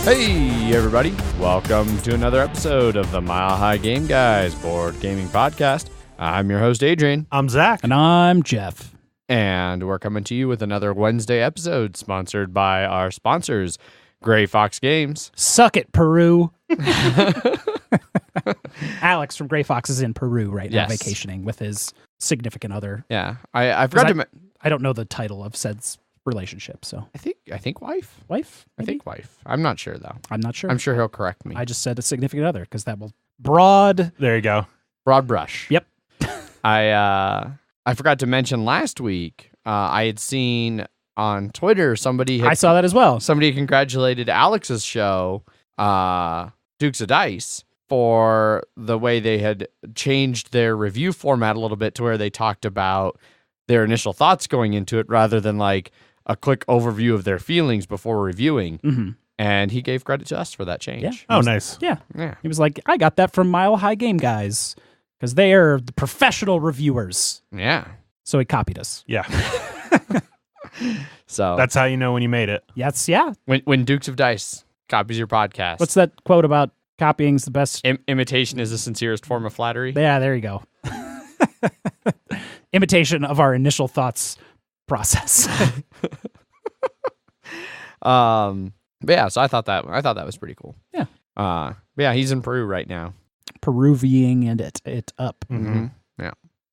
Hey everybody, welcome to another episode of the Mile High Game Guys board gaming podcast. I'm your host Adrian. I'm Zach. And I'm Jeff. And we're coming to you with another Wednesday episode sponsored by our sponsors, Gray Fox Games. Suck it, Peru. Alex from Gray Fox is in Peru right now, vacationing with his significant other. Yeah, I forgot to. I don't know the title of said relationship, so I think wife. Wife. Maybe? I think wife. I'm not sure though. I'm not sure. I'm sure he'll correct me. I just said a significant other because that will broad. There you go. Broad brush. Yep. I forgot to mention last week. I had seen on Twitter I saw that as well. Somebody congratulated Alex's show, Dukes of Dice, for the way they had changed their review format a little bit to where they talked about their initial thoughts going into it rather than like a quick overview of their feelings before reviewing. Mm-hmm. And he gave credit to us for that change. Yeah. Oh, nice. Yeah. Yeah. He was like, I got that from Mile High Game Guys because they are the professional reviewers. Yeah. So he copied us. Yeah. So That's how you know when you made it. Yes. Yeah. when Dukes of Dice copies your podcast. What's that quote about copying's the best? Imitation is the sincerest form of flattery. Yeah, there you go. Imitation of our initial thoughts process. But yeah, so I thought that was pretty cool. Yeah. But yeah, he's in Peru right now. Peruvian and it up. Mm-hmm. Yeah.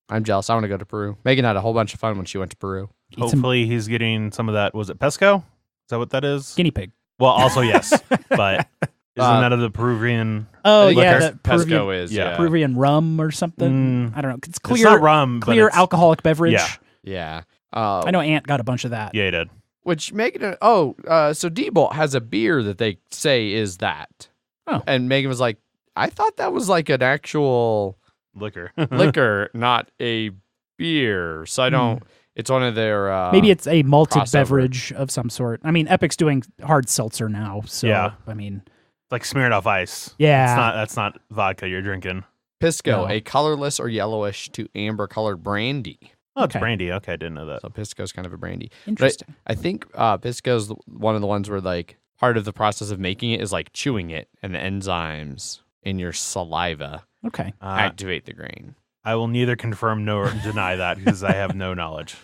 I'm jealous. I want to go to Peru. Megan had a whole bunch of fun when she went to Peru. Hopefully he's getting some of that. Was it pesco? Is that what that is? Guinea pig. Well, also yes, but isn't that of the Peruvian? Oh liquor? yeah, that Pesco is. yeah. Peruvian rum or something. I don't know. It's clear. It's not rum, clear but it's, alcoholic beverage. Yeah. Yeah. I know Ant got a bunch of that. Yeah, he did. Which Megan, so D-Bolt has a beer that they say is that. Oh. And Megan was like, I thought that was like an actual Liquor. liquor, not a beer. So I don't, it's one of their... Maybe it's a malted crossover. beverage of some sort. I mean, Epic's doing hard seltzer now. So, Yeah. I mean... Like smeared off ice. Yeah. That's not vodka you're drinking. Pisco, No. a colorless or yellowish to amber-colored brandy. Oh, it's Okay. brandy. Okay, I didn't know that. So Pisco's kind of a brandy. Interesting. I think Pisco's one of the ones where like part of the process of making it is like chewing it, and the enzymes in your saliva Okay. activate the grain. I will neither confirm nor deny that because I have no knowledge.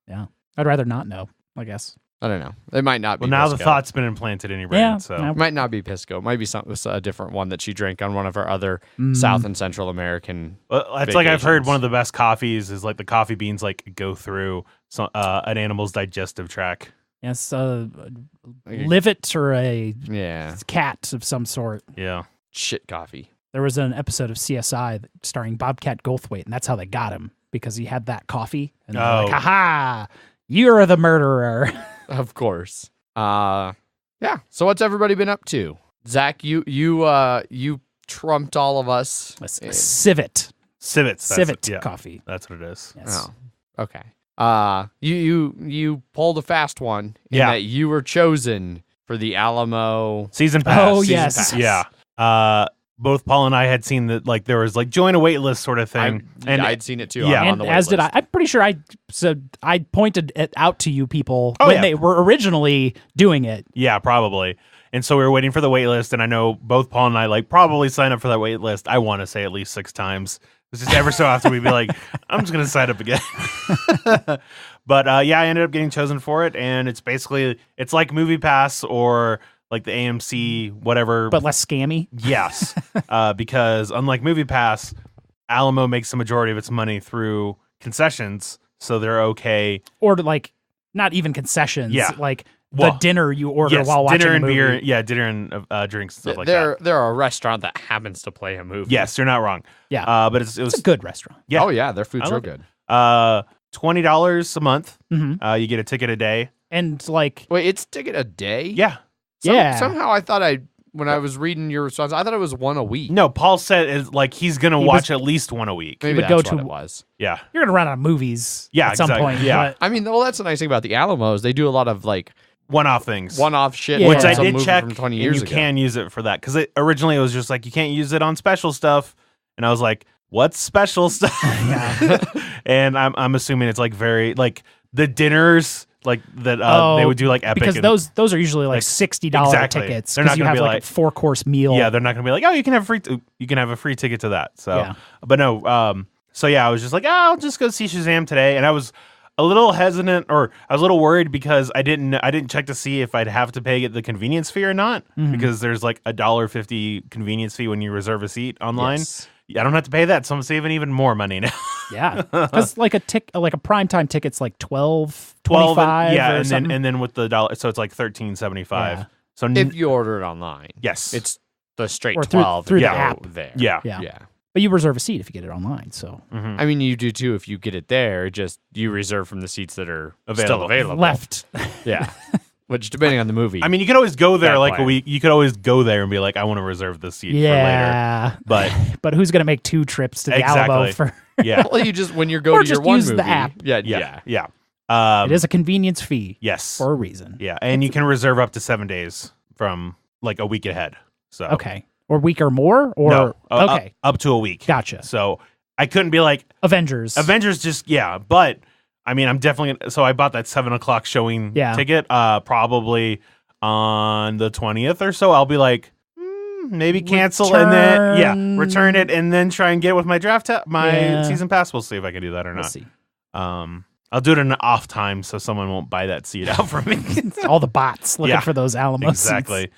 Yeah. I'd rather not know, I guess. I don't know. It might not be. Well, now Pisco. the thought's been implanted in your brain. Yeah. So now- It might not be Pisco. It might be a different one that she drank on one of her other South and Central American. Well, it's like I've heard vacations. one of the best coffees is like the coffee beans like go through an animal's digestive tract. Yes. Livet or a Yeah, cat of some sort. Yeah. shit coffee. There was an episode of CSI starring Bobcat Goldthwait, and that's how they got him, because he had that coffee. And they're like, Oh. ha-ha, you're the murderer. Of course. Yeah. So what's everybody been up to? Zach, you trumped all of us. Civet. Civets. Civet Yeah, coffee. that's what it is. Yes. Oh, okay. You pulled a fast one in Yeah. that you were chosen for the Alamo. Season pass. Oh, Season yes. pass. Yeah. Both Paul and I had seen that like there was like join a wait list sort of thing. I'd seen it too. Yeah. I'm on And the as wait did list. I. I'm pretty sure I pointed it out to you people Oh, when yeah. they were originally doing it. Yeah, probably. And so we were waiting for the wait list, and I know both Paul and I like probably sign up for that wait list. I want to say at least 6 times. It's just ever so often we'd be like, I'm just gonna sign up again. But yeah, I ended up getting chosen for it, and it's like Movie Pass or like the AMC whatever, But less scammy. yes, because unlike Movie Pass, Alamo makes the majority of its money through concessions, so they're okay. Or like not even concessions. Yeah. Like Well, the dinner you order Yes, while watching dinner a and movie. beer. Yeah, dinner and drinks and stuff like that. They're a restaurant that happens to play a movie. Yes, you're not wrong. Yeah. But it was It's a good restaurant. yeah. Oh yeah, their food's I real love good. $20 a month. Mm-hmm. You get a ticket a day. And like, Wait, it's ticket a day? Yeah. yeah. Somehow I thought when I was reading your response, I thought it was one a week. No, Paul said is like he's gonna He watch was- at least one a week. Maybe would that's go what to- it was. Yeah. You're going to run out of movies Yeah, at some exactly. point. Yeah. but- I mean, well, that's the nice thing about the Alamos. They do a lot of like One-off things. one-off shit. Yeah. Which I Some did movie check, from 20 and years you ago. can use it for that. Because originally it was just like, you can't use it on special stuff. And I was like, what's special stuff? Yeah. And I'm assuming it's like very, like, the dinners like that. They would do like Epic because and, those are usually like $60 exactly. tickets They're not because you gonna have be like a 4-course meal. Yeah, they're not gonna be like, oh, you can have a free ticket to that. So, Yeah. but no. So yeah, I was just like, I'll just go see Shazam today, and I was a little hesitant, or I was a little worried because I didn't check to see if I'd have to pay the convenience fee or not, because there's like $1.50 convenience fee when you reserve a seat online. Yes. I don't have to pay that, so I'm saving even more money now. Yeah, because like a primetime ticket's like $12.25. 12, yeah, or and something. then with the dollar, so it's like $13.75. Yeah. So If you order it online, yes, it's the straight Or through 12 the and app. go there. yeah. Yeah. But you reserve a seat if you get it online. So Mhm. I mean, you do too if you get it there. Just you reserve from the seats that are still Available. available. left. Yeah. Which, depending on the movie. I mean, you could always go there That like plan. a week. You could always go there and be like, I want to reserve this seat Yeah, for later. but who's gonna make 2 trips to the Alamo Exactly. for? But yeah, well, you just when you go Or to your just one use the movie, app. Yeah. It is a convenience fee yes, for a reason. yeah, and you can reserve up to 7 days from like a week ahead. So Okay, or a week or more, or no, okay, up to a week. gotcha. So I couldn't be like Avengers. just but I mean, I'm definitely gonna, so I bought that 7:00 showing Yeah. ticket. Probably on the 20th or so, I'll be like, maybe cancel and then return it and then try and get with my Yeah. season pass. We'll see if I can do that or We'll not. see. I'll do it in an off time so someone won't buy that seat out for me. All the bots looking Yeah, for those Alamo exactly. seats.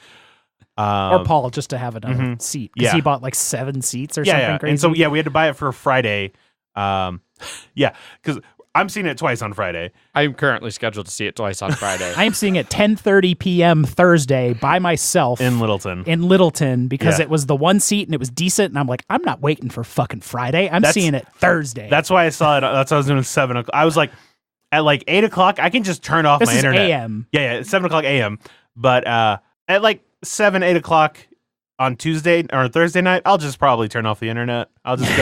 Or Paul just to have another mhm. seat because Yeah. he bought like 7 seats or Yeah, something yeah. crazy. And so we had to buy it for Friday. Yeah, because I'm seeing it twice on Friday. I'm currently scheduled to see it twice on Friday. I am seeing it 10:30 p.m. Thursday by myself In Littleton. in Littleton because Yeah. it was the one seat and it was decent. And I'm like, I'm not waiting for fucking Friday. I'm That's- seeing it Thursday. That's why I saw it. That's why I was doing 7:00. I was like, at like 8:00, I can just turn off this my is internet. AM. Yeah, it's 7:00 a.m. But at like 8:00 on Tuesday or Thursday night, I'll just probably turn off the internet. I'll just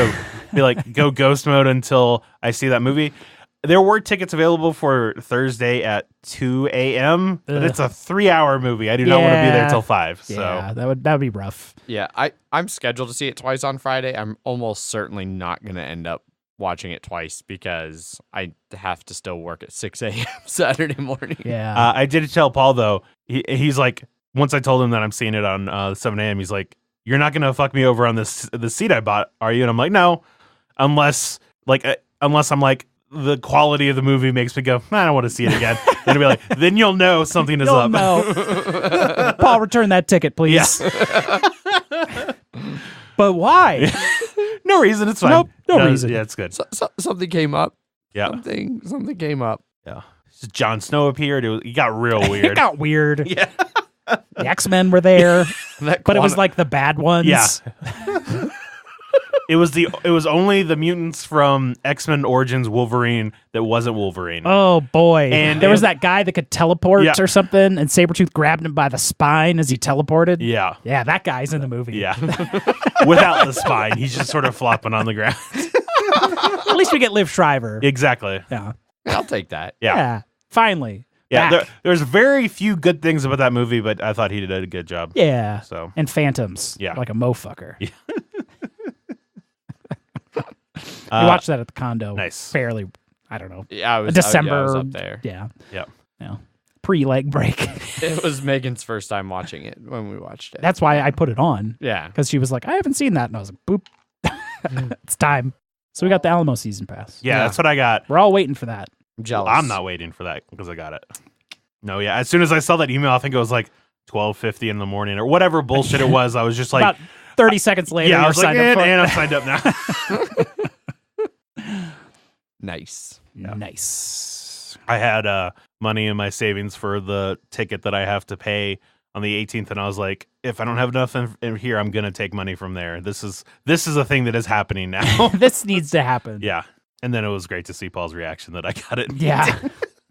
go ghost mode until I see that movie. There were tickets available for Thursday at 2 a.m., but it's a 3-hour movie. I do not want to be there till 5. So Yeah, that would be rough. Yeah, I'm scheduled to see it twice on Friday. I'm almost certainly not going to end up watching it twice because I have to still work at 6 a.m. Saturday morning. Yeah. I did tell Paul though. He's like, once I told him that I'm seeing it on 7 a.m., he's like, "You're not gonna fuck me over on the seat I bought, are you?" And I'm like, "No, unless I'm like." The quality of the movie makes me go, I don't want to see it again. Then it'll be like, then you'll know something is You'll up. know. Paul, return that ticket, please. Yeah. But why? No reason. It's fine. Nope, no reason. Yeah, it's good. Something came up. Yeah. Something came up. Yeah. Jon Snow appeared. It got real It weird. got weird. Yeah. The X-Men were there, That but it was quanti- like the bad ones. Yeah. It was only the mutants from X-Men Origins Wolverine that wasn't Wolverine. Oh boy. And there was it- that guy that could teleport Yeah. or something, and Sabretooth grabbed him by the spine as he teleported. Yeah. Yeah, that guy's in the movie. Yeah. Without the spine. He's just sort of flopping on the ground. At least we get Liv Shriver. Exactly. Yeah. I'll take that. Yeah. Finally. Yeah. Back. There's very few good things about that movie, but I thought he did a good job. Yeah. So And Phantoms. Yeah. Like a mofucker. Yeah. We watched that at the condo. Nice. Fairly, I don't know. Yeah, I was December. I was up there. Yeah. Yep. Yeah. Pre-leg break. It was Megan's first time watching it when we watched it. That's why I put it on. Yeah. Because she was like, I haven't seen that. And I was like, boop. It's time. So we got the Alamo season pass. Yeah, that's what I got. We're all waiting for that. I'm jealous. I'm not waiting for that because I got it. No, yeah. As soon as I saw that email, I think it was like 12:50 in the morning or whatever bullshit it was. I was just like, About 30 seconds later, yeah, I you're was like, signed up for it. and I'm signed up now. Nice. Yeah. Nice. I had money in my savings for the ticket that I have to pay on the 18th, and I was like, if I don't have enough in here, I'm gonna take money from there. This is a thing that is happening now. This needs to happen. Yeah, and then it was great to see Paul's reaction that I got it. Yeah.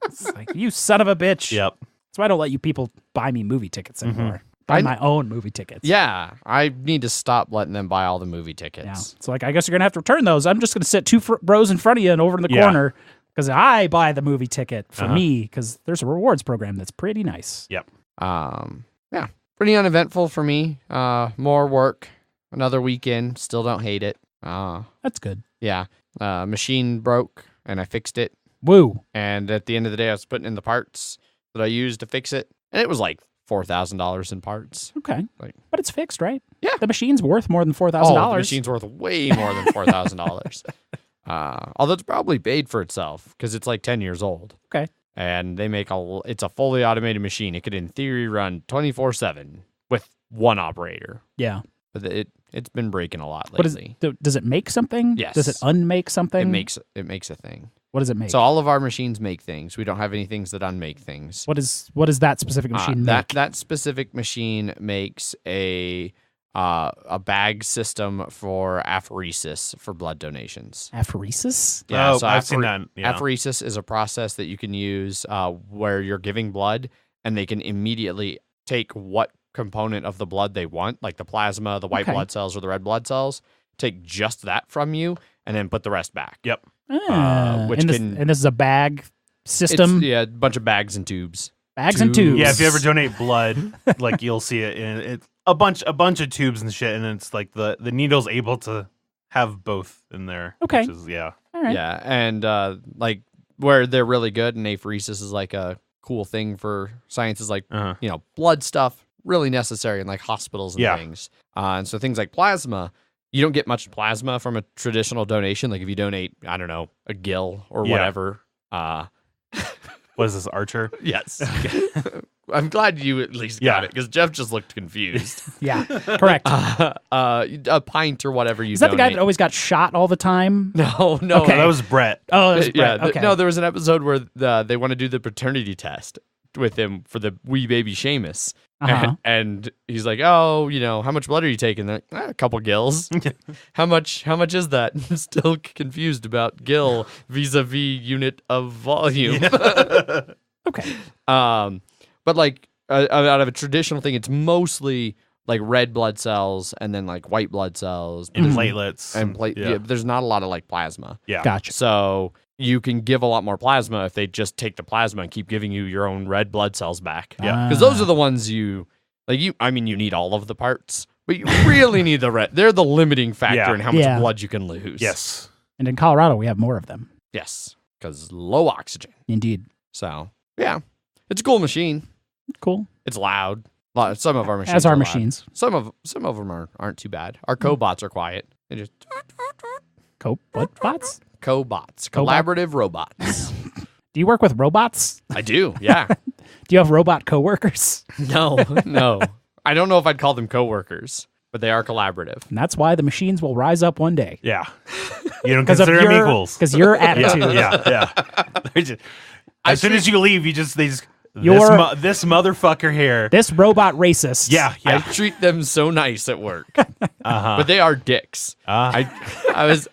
It's like, you son of a bitch. Yep. That's why I don't let you people buy me movie tickets anymore. Buy my own movie tickets. Yeah, I need to stop letting them buy all the movie Yeah. tickets. It's like, I guess you're going to have to return those. I'm just going to sit 2 rows in front of you and over in the Yeah. corner because I buy the movie ticket for Uh-huh. me because there's a rewards program that's pretty nice. Yep. Yeah, pretty uneventful for me. More work, another weekend. Still don't hate it. That's good. Yeah, machine broke and I fixed it. Woo. And at the end of the day, I was putting in the parts that I used to fix it, and it was like $4,000 in parts. Okay. Like, But it's fixed, right? Yeah. The machine's worth more than $4,000. oh, the machine's worth way more than $4,000. Although it's probably paid for itself because it's like 10 years old. Okay. And they make it's a fully automated machine. It could, in theory, run 24/7 with one operator. Yeah. But it's been breaking a lot What is, lately. does it make something? Yes. Does it unmake something? It makes a thing. What does it make? So all of our machines make things. We don't have any things that unmake things. What is that specific machine make? That specific machine makes a bag system for apheresis for blood donations. Apheresis? Yeah, so I've seen that. Yeah. Apheresis is a process that you can use where you're giving blood, and they can immediately take what component of the blood they want, like the plasma, the white blood cells, or the red blood cells, take just that from you, and then put the rest back. Yep. Which and this is a bag system? Yeah, a bunch of bags and tubes. Bags and tubes. Yeah, if you ever donate blood, like you'll see it in it. A bunch of tubes and shit, and it's like the needle's able to have both in there. Okay. Which is, yeah. All right. Yeah, and like where they're really good, and apheresis is like a cool thing for science, is like blood stuff really necessary in like hospitals and things. And so things like plasma, you don't get much plasma from a traditional donation. Like if you donate, I don't know, a gill or whatever. What is this, Archer? Yes. I'm glad you at least got it, because Jeff just looked confused. Yeah, correct. A pint or whatever you Is that donate. the guy that always got shot all the time? No. Okay. That was Brett. Oh, that was Brett. Okay. No, there was an episode where they want to do the paternity test with him for the wee baby Seamus. And he's like, oh, how much blood are you taking? They're like, a couple gills. How much is that? I'm still confused about gill vis-a-vis unit of volume. Okay. But like out of a traditional thing, it's mostly like red blood cells and then like white blood cells And platelets. and there's not a lot of like plasma. Yeah. Gotcha. So you can give a lot more plasma if they just take the plasma and keep giving you your own red blood cells back. Yeah. Because those are the ones you need all of the parts, but you really need the red. They're the limiting factor in how much blood you can lose. Yes. And in Colorado, we have more of them. Yes. Because low oxygen. Indeed. So, yeah. It's a cool machine. Cool. It's loud. Some of our machines As our are loud. machines. Some of them aren't too bad. Our cobots are quiet. They just What bots? cobots, Cobot? collaborative robots. Do you work with robots? I do. Yeah. Do you have robot coworkers? No. I don't know if I'd call them coworkers, but they are collaborative. And that's why the machines will rise up one day. Yeah. You don't consider them equals. Because your attitude. Yeah. As soon as you leave, this motherfucker here. This robot racist. Yeah. I treat them so nice at work, but they are dicks. I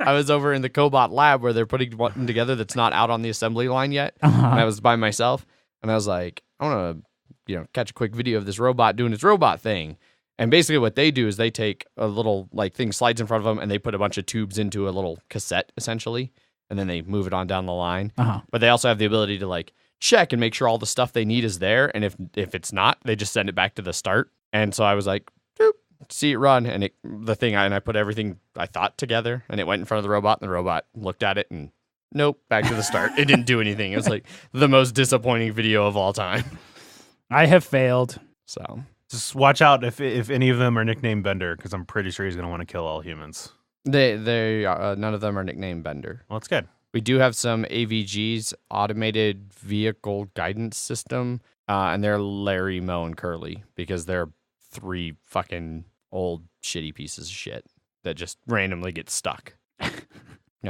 was over in the cobot lab where they're putting one together that's not out on the assembly line yet, and I was by myself, and I was like, I want to, catch a quick video of this robot doing its robot thing. And basically, what they do is they take a little like thing slides in front of them, and they put a bunch of tubes into a little cassette essentially, and then they move it on down the line. But they also have the ability to like check and make sure all the stuff they need is there, and if it's not, they just send it back to the start. And so I was like, doop, see it run, and I put everything I thought together, and it went in front of the robot, and the robot looked at it, and nope, back to the start. It didn't do anything. It was like the most disappointing video of all time. I have failed. So just watch out if any of them are nicknamed Bender, because I'm pretty sure he's going to want to kill all humans. they none of them are nicknamed Bender. Well, that's good. We do have some AVGs, automated vehicle guidance system, and they're Larry, Moe, and Curly, because they're 3 fucking old shitty pieces of shit that just randomly get stuck. You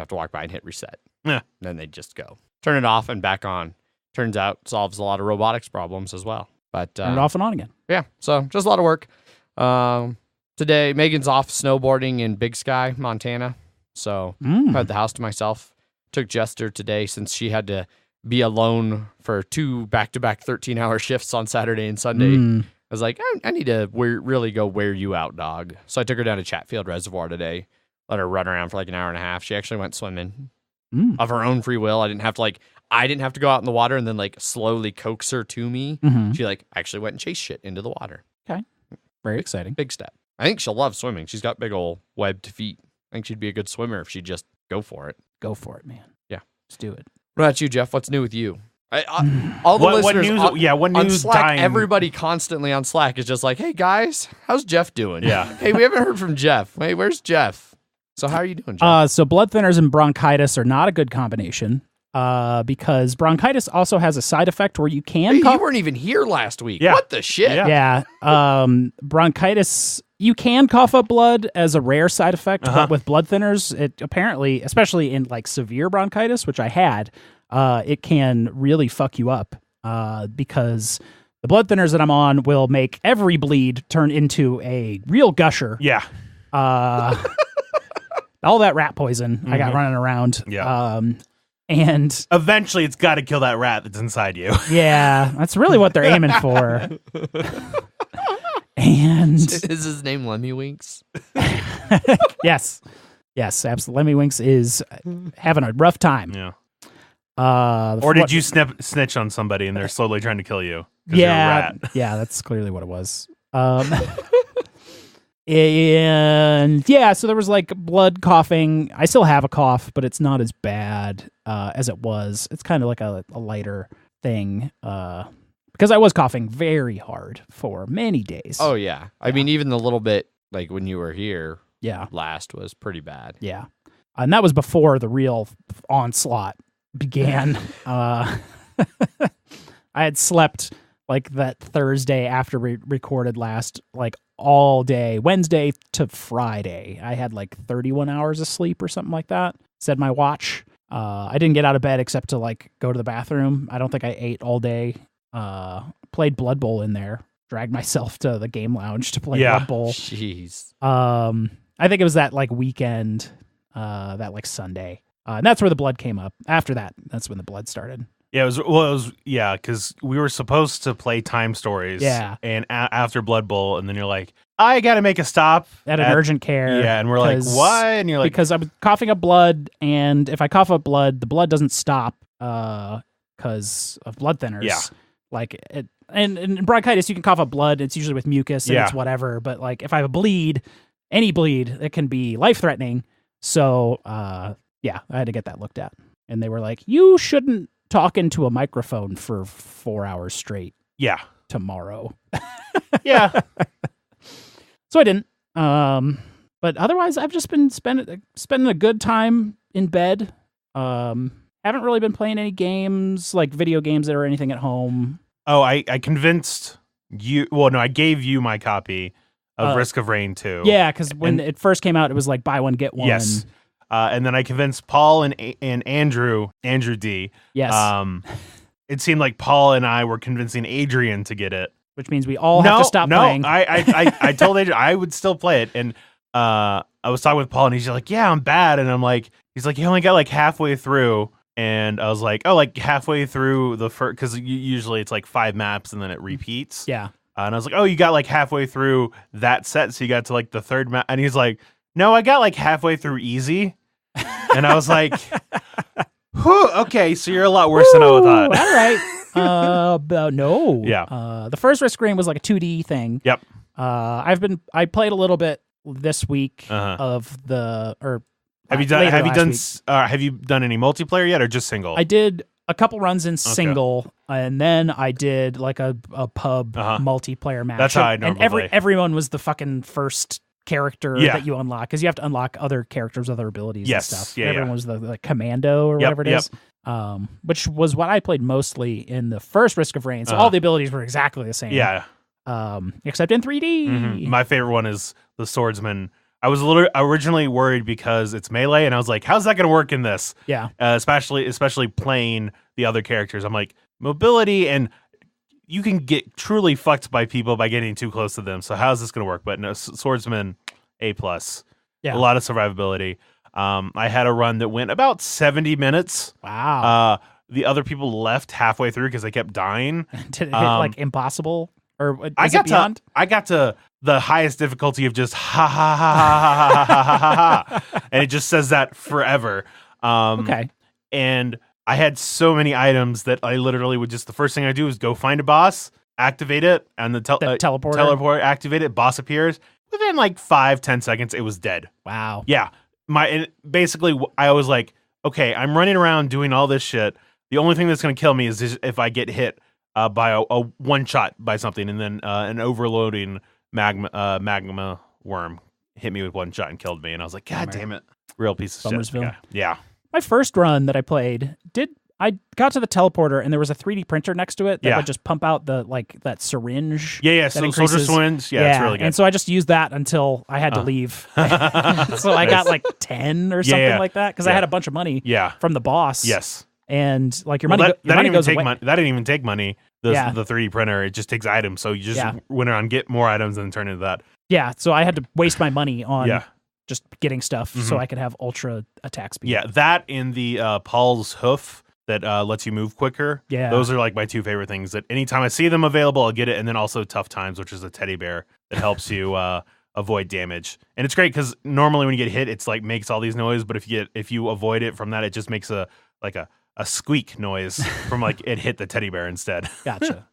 have to walk by and hit reset. Yeah. Then they just go. Turn it off and back on. Turns out solves a lot of robotics problems as well. But Turn it off and on again. Yeah, so just a lot of work. Today, Megan's off snowboarding in Big Sky, Montana. So I had the house to myself. Took Jester today since she had to be alone for 2 back-to-back 13-hour shifts on Saturday and Sunday. I was like, I need to really go wear you out, dog. So I took her down to Chatfield Reservoir today. Let her run around for like an hour and a half. She actually went swimming of her own free will. I didn't have to go out in the water and then like slowly coax her to me. She like actually went and chased shit into the water. Okay. Very exciting. Big step. I think she'll love swimming. She's got big old webbed feet. I think she'd be a good swimmer if she'd just go for it. Go for it, man. Yeah. Let's do it. What about you, Jeff? What's new with you? All the What listeners news? What on news? Slack, Dying? everybody constantly on Slack is just like, hey, guys, how's Jeff doing? Yeah. Hey, we haven't heard from Jeff. Hey, where's Jeff? So how are you doing, Jeff? So blood thinners and bronchitis are not a good combination because bronchitis also has a side effect where you can Hey, you cough. weren't even here last week. Yeah. What the shit? Yeah. Yeah. Bronchitis, you can cough up blood as a rare side effect, but with blood thinners, it apparently, especially in like severe bronchitis, which I had, it can really fuck you up because the blood thinners that I'm on will make every bleed turn into a real gusher. Yeah. All that rat poison I got running around. Yeah. And Eventually, it's got to kill that rat that's inside you. yeah, that's really what they're aiming for. And Is his name Lemmy Winks? yes, absolutely. Lemmy Winks is having a rough time. Yeah. Or Or did you snitch on somebody and they're slowly trying to kill you? 'Cause you're a rat. Yeah, that's clearly what it was. And yeah, so there was like blood coughing. I still have a cough, but it's not as bad as it was. It's kind of like a lighter thing because I was coughing very hard for many days. Oh, yeah. I mean, even the little bit, like when you were here Yeah. last was pretty bad. Yeah. And that was before the real onslaught began. I had slept like that Thursday after we recorded last, like all day, Wednesday to Friday. I had like 31 hours of sleep or something like that, said my watch. I didn't get out of bed except to like go to the bathroom. I don't think I ate all day. Played Blood Bowl in there, dragged myself to the game lounge to play Blood Bowl. Jeez. I think it was that like weekend, that like Sunday. And that's where the blood came up. After that, that's when the blood started. Yeah, because we were supposed to play Time Stories. Yeah. And after Blood Bowl, and then you're like, I got to make a stop At an urgent care. Yeah, and we're like, what? And you're like, because I was coughing up blood, and if I cough up blood, the blood doesn't stop because of blood thinners. Yeah. Like it, and in bronchitis, you can cough up blood. It's usually with mucus and it's whatever. But like if I have a bleed, any bleed, it can be life threatening. So yeah, I had to get that looked at, and they were like, you shouldn't talk into a microphone for 4 hours straight. Yeah. Tomorrow. Yeah. So I didn't. But otherwise, I've just been spending a good time in bed. Haven't really been playing any games, like video games or anything at home. Oh, I convinced you. Well, no, I gave you my copy of Risk of Rain 2. Yeah, because when it first came out, it was like buy one, get one. Yes. And then I convinced Paul and Andrew D. Yes. It seemed like Paul and I were convincing Adrian to get it. Which means we all have to stop playing. I told Adrian I would still play it, and I was talking with Paul, and he's like, "Yeah, I'm bad," and I'm like, he's like, "You only got like halfway through," and I was like, "Oh, like halfway through the first," because usually it's like 5 maps and then it repeats. Yeah. And I was like, "Oh, you got like halfway through that set, so you got to like the 3rd map," and he's like, "No, I got like halfway through easy," and I was like, "Whew, okay, so you're a lot worse than I thought." All right. But no. Yeah. The first Risk Rain was like a 2D thing. Yep. I played a little bit this week of the Have you done any multiplayer yet, or just single? I did a couple runs in single, and then I did like a pub multiplayer match. That's how I normally play. Everyone was the fucking first character that you unlock, because you have to unlock other characters, other abilities and stuff. Yeah, everyone was the commando or whatever it is. Which was what I played mostly in the first Risk of Rain. So all the abilities were exactly the same. Yeah. Except in 3D. Mm-hmm. My favorite one is the swordsman. I was originally worried because it's melee, and I was like, how's that going to work in this? Yeah. Especially playing the other characters. I'm like, mobility, and you can get truly fucked by people by getting too close to them. So how's this going to work? But no, swordsman, A+. Yeah. A lot of survivability. I had a run that went about 70 minutes. Wow. The other people left halfway through because they kept dying. Did it hit like impossible? Or I got to the highest difficulty of just ha ha ha ha ha ha ha ha, and it just says that forever. Okay. And I had so many items that I literally would just, the first thing I do is go find a boss, activate it, and the teleport, activate it, boss appears. Within like 5-10 seconds, it was dead. Wow. Yeah. Basically, I was like, okay, I'm running around doing all this shit. The only thing that's going to kill me is if I get hit by a one shot by something, and then an overloading magma worm hit me with one shot and killed me, and I was like, God damn it, real piece of shit. Yeah. My first run that I played I got to the teleporter and there was a 3D printer next to it that would just pump out that syringe. Yeah. So soldier swings. Yeah, it's really good. And so I just used that until I had to leave. So I got like 10 or something like that because I had a bunch of money from the boss. Yes. And like your money goes away. That didn't even take money. The 3D printer, it just takes items. So you just went around, get more items and turn into that. Yeah. So I had to waste my money on just getting stuff so I could have ultra attack speed. Yeah. That in the Paul's hoof that lets you move quicker. Yeah. Those are like my two favorite things that anytime I see them available, I'll get it. And then also Tough Times, which is a teddy bear that helps you avoid damage. And it's great because normally when you get hit, it's like makes all these noises. But if you avoid it from that, it just makes a squeak noise from like it hit the teddy bear instead. Gotcha.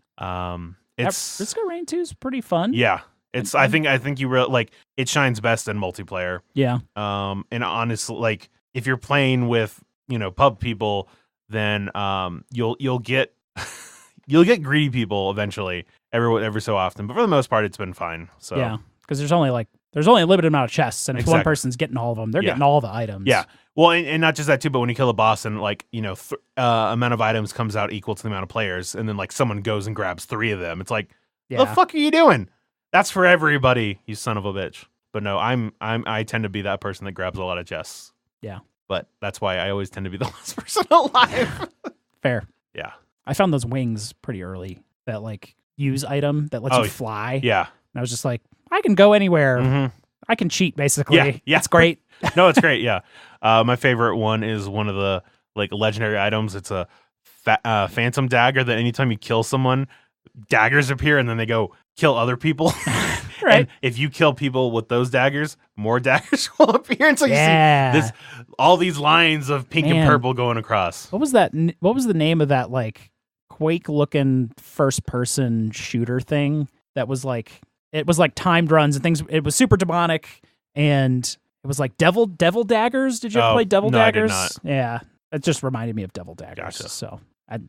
It's Risk of Rain 2 is pretty fun. Yeah. It's I think you really like it shines best in multiplayer. Yeah. And honestly, like if you're playing with, pub people, then you'll get greedy people eventually every so often. But for the most part, it's been fine. So yeah, because there's only a limited amount of chests, and if one person's getting all of them, they're getting all the items. Yeah. Well, and not just that too, but when you kill a boss and like amount of items comes out equal to the amount of players, and then like someone goes and grabs 3 of them, it's like, the fuck are you doing? That's for everybody, you son of a bitch. But no, I tend to be that person that grabs a lot of chests. Yeah. But that's why I always tend to be the last person alive. Fair. Yeah. I found those wings pretty early. That like use item that lets you fly. Yeah. And I was just like, I can go anywhere. Mm-hmm. I can cheat basically. Yeah. It's great. No, it's great. Yeah. My favorite one is one of the like legendary items. It's a phantom dagger that anytime you kill someone, daggers appear and then they go kill other people. Right. And if you kill people with those daggers, more daggers will appear. And so you see all these lines of pink and purple going across. What was that? What was the name of that like Quake-looking first-person shooter thing? That was like it was like timed runs and things. It was super demonic and it was like Devil Daggers. Did you ever play Devil Daggers? I did not. Yeah, it just reminded me of Devil Daggers. Gotcha. So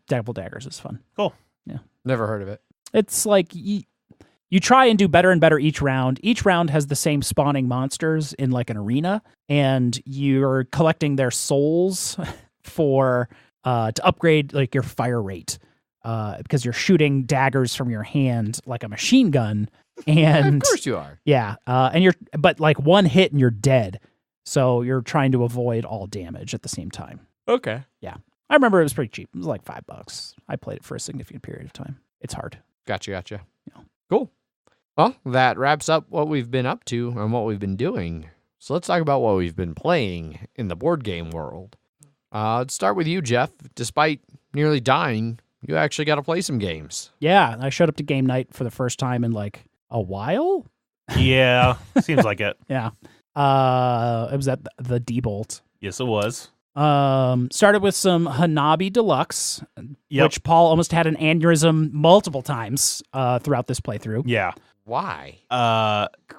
Devil Daggers is fun. Cool. Yeah, never heard of it. It's like you try and do better and better each round. Each round has the same spawning monsters in like an arena, and you're collecting their souls for to upgrade like your fire rate because you're shooting daggers from your hand like a machine gun. And of course you are. Yeah, but like one hit and you're dead. So you're trying to avoid all damage at the same time. Okay. Yeah, I remember it was pretty cheap. It was like $5. I played it for a significant period of time. It's hard. Gotcha. Yeah. Cool. Well, that wraps up what we've been up to and what we've been doing. So let's talk about what we've been playing in the board game world. Let's start with you, Jeff. Despite nearly dying, you actually got to play some games. Yeah, I showed up to game night for the first time in like a while. Yeah, seems like it. Yeah. It was at the D-Bolt. Yes, it was. Started with some Hanabi Deluxe, which Paul almost had an aneurysm multiple times throughout this playthrough. Yeah. Why?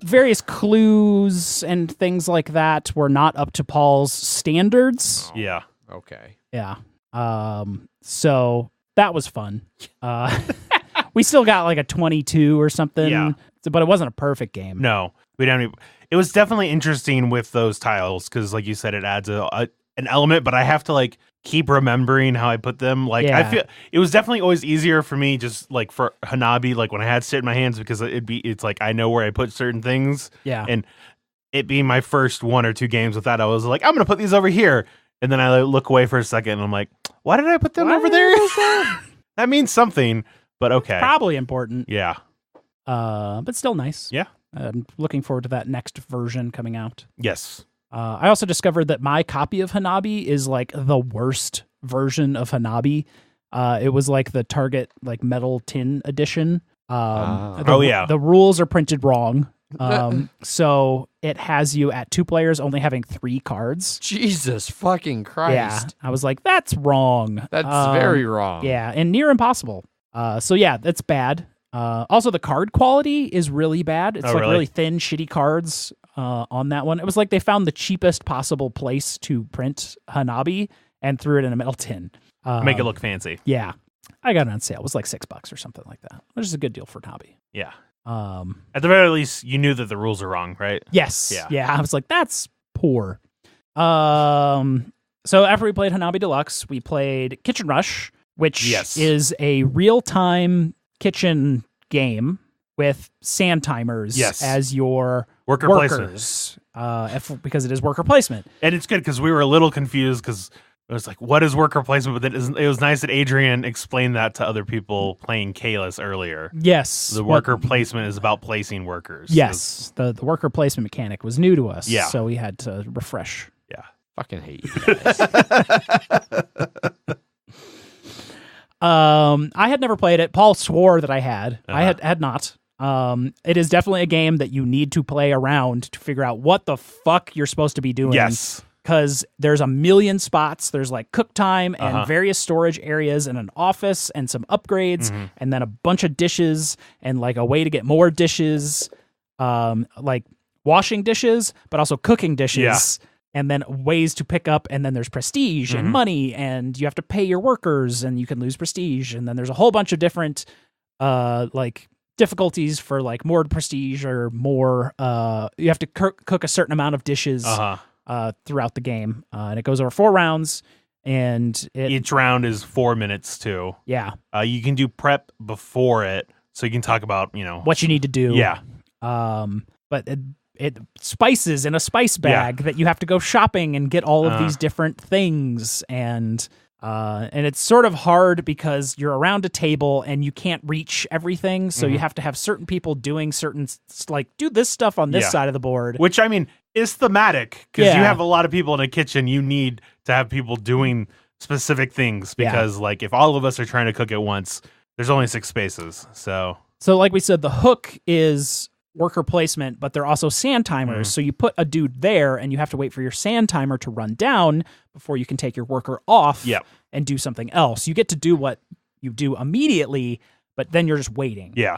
Various clues and things like that were not up to Paul's standards. Oh, yeah. Okay. Yeah. So that was fun. We still got like a 22 or something. Yeah. But it wasn't a perfect game. No, we don't. It was definitely interesting with those tiles because, like you said, it adds an element. But I have to like keep remembering how I put them. Like I feel it was definitely always easier for me, just like for Hanabi, like when I had shit in my hands, because it's like I know where I put certain things. Yeah, and it being my first 1 or 2 games with that, I was like, I'm gonna put these over here, and then I look away for a second, and I'm like, why did I put them over there? That means something, but okay, probably important. Yeah. But still nice. Yeah. I'm looking forward to that next version coming out. Yes. I also discovered that my copy of Hanabi is like the worst version of Hanabi. It was like the Target like metal tin edition. The rules are printed wrong. So it has you at 2 players only having 3 cards. Jesus fucking Christ. Yeah. I was like, that's wrong. That's very wrong. Yeah. And near impossible. So yeah, that's bad. Also, the card quality is really bad. It's really thin, shitty cards on that one. It was like they found the cheapest possible place to print Hanabi and threw it in a metal tin. Make it look fancy. Yeah. I got it on sale. It was like $6 or something like that, which is a good deal for Hanabi. Yeah. At the very least, you knew that the rules are wrong, right? Yes. Yeah. Yeah. I was like, that's poor. So after we played Hanabi Deluxe, we played Kitchen Rush, which is a real-time kitchen game with sand timers as your worker workers, because it is worker placement. And it's good because we were a little confused because it was like, what is worker placement? But then it was nice that Adrian explained that to other people playing KS earlier. Yes. The worker placement is about placing workers. Yes. The worker placement mechanic was new to us. Yeah. So we had to refresh. Yeah. Fucking hate you guys. I had never played it. Paul swore that I had. I had not. It is definitely a game that you need to play around to figure out what the fuck you're supposed to be doing. Yes. Because there's a million spots. There's like cook time and various storage areas and an office and some upgrades and then a bunch of dishes and like a way to get more dishes, like washing dishes, but also cooking dishes. Yeah. And then ways to pick up, and then there's prestige and money, and you have to pay your workers, and you can lose prestige. And then there's a whole bunch of different like difficulties for like more prestige or more. You have to cook a certain amount of dishes throughout the game, and it goes over 4 rounds. And each round is 4 minutes too. Yeah, you can do prep before it, so you can talk about what you need to do. Yeah, but it spices in a spice bag that you have to go shopping and get all of these different things, and it's sort of hard because you're around a table and you can't reach everything, so you have to have certain people doing certain, like, do this stuff on this side of the board, which I mean is thematic because you have a lot of people in a kitchen. You need to have people doing specific things because like if all of us are trying to cook at once, there's only 6 spaces. So like we said, the hook is worker placement, but they're also sand timers. So you put a dude there and you have to wait for your sand timer to run down before you can take your worker off and do something else. You get to do what you do immediately, but then you're just waiting. Yeah.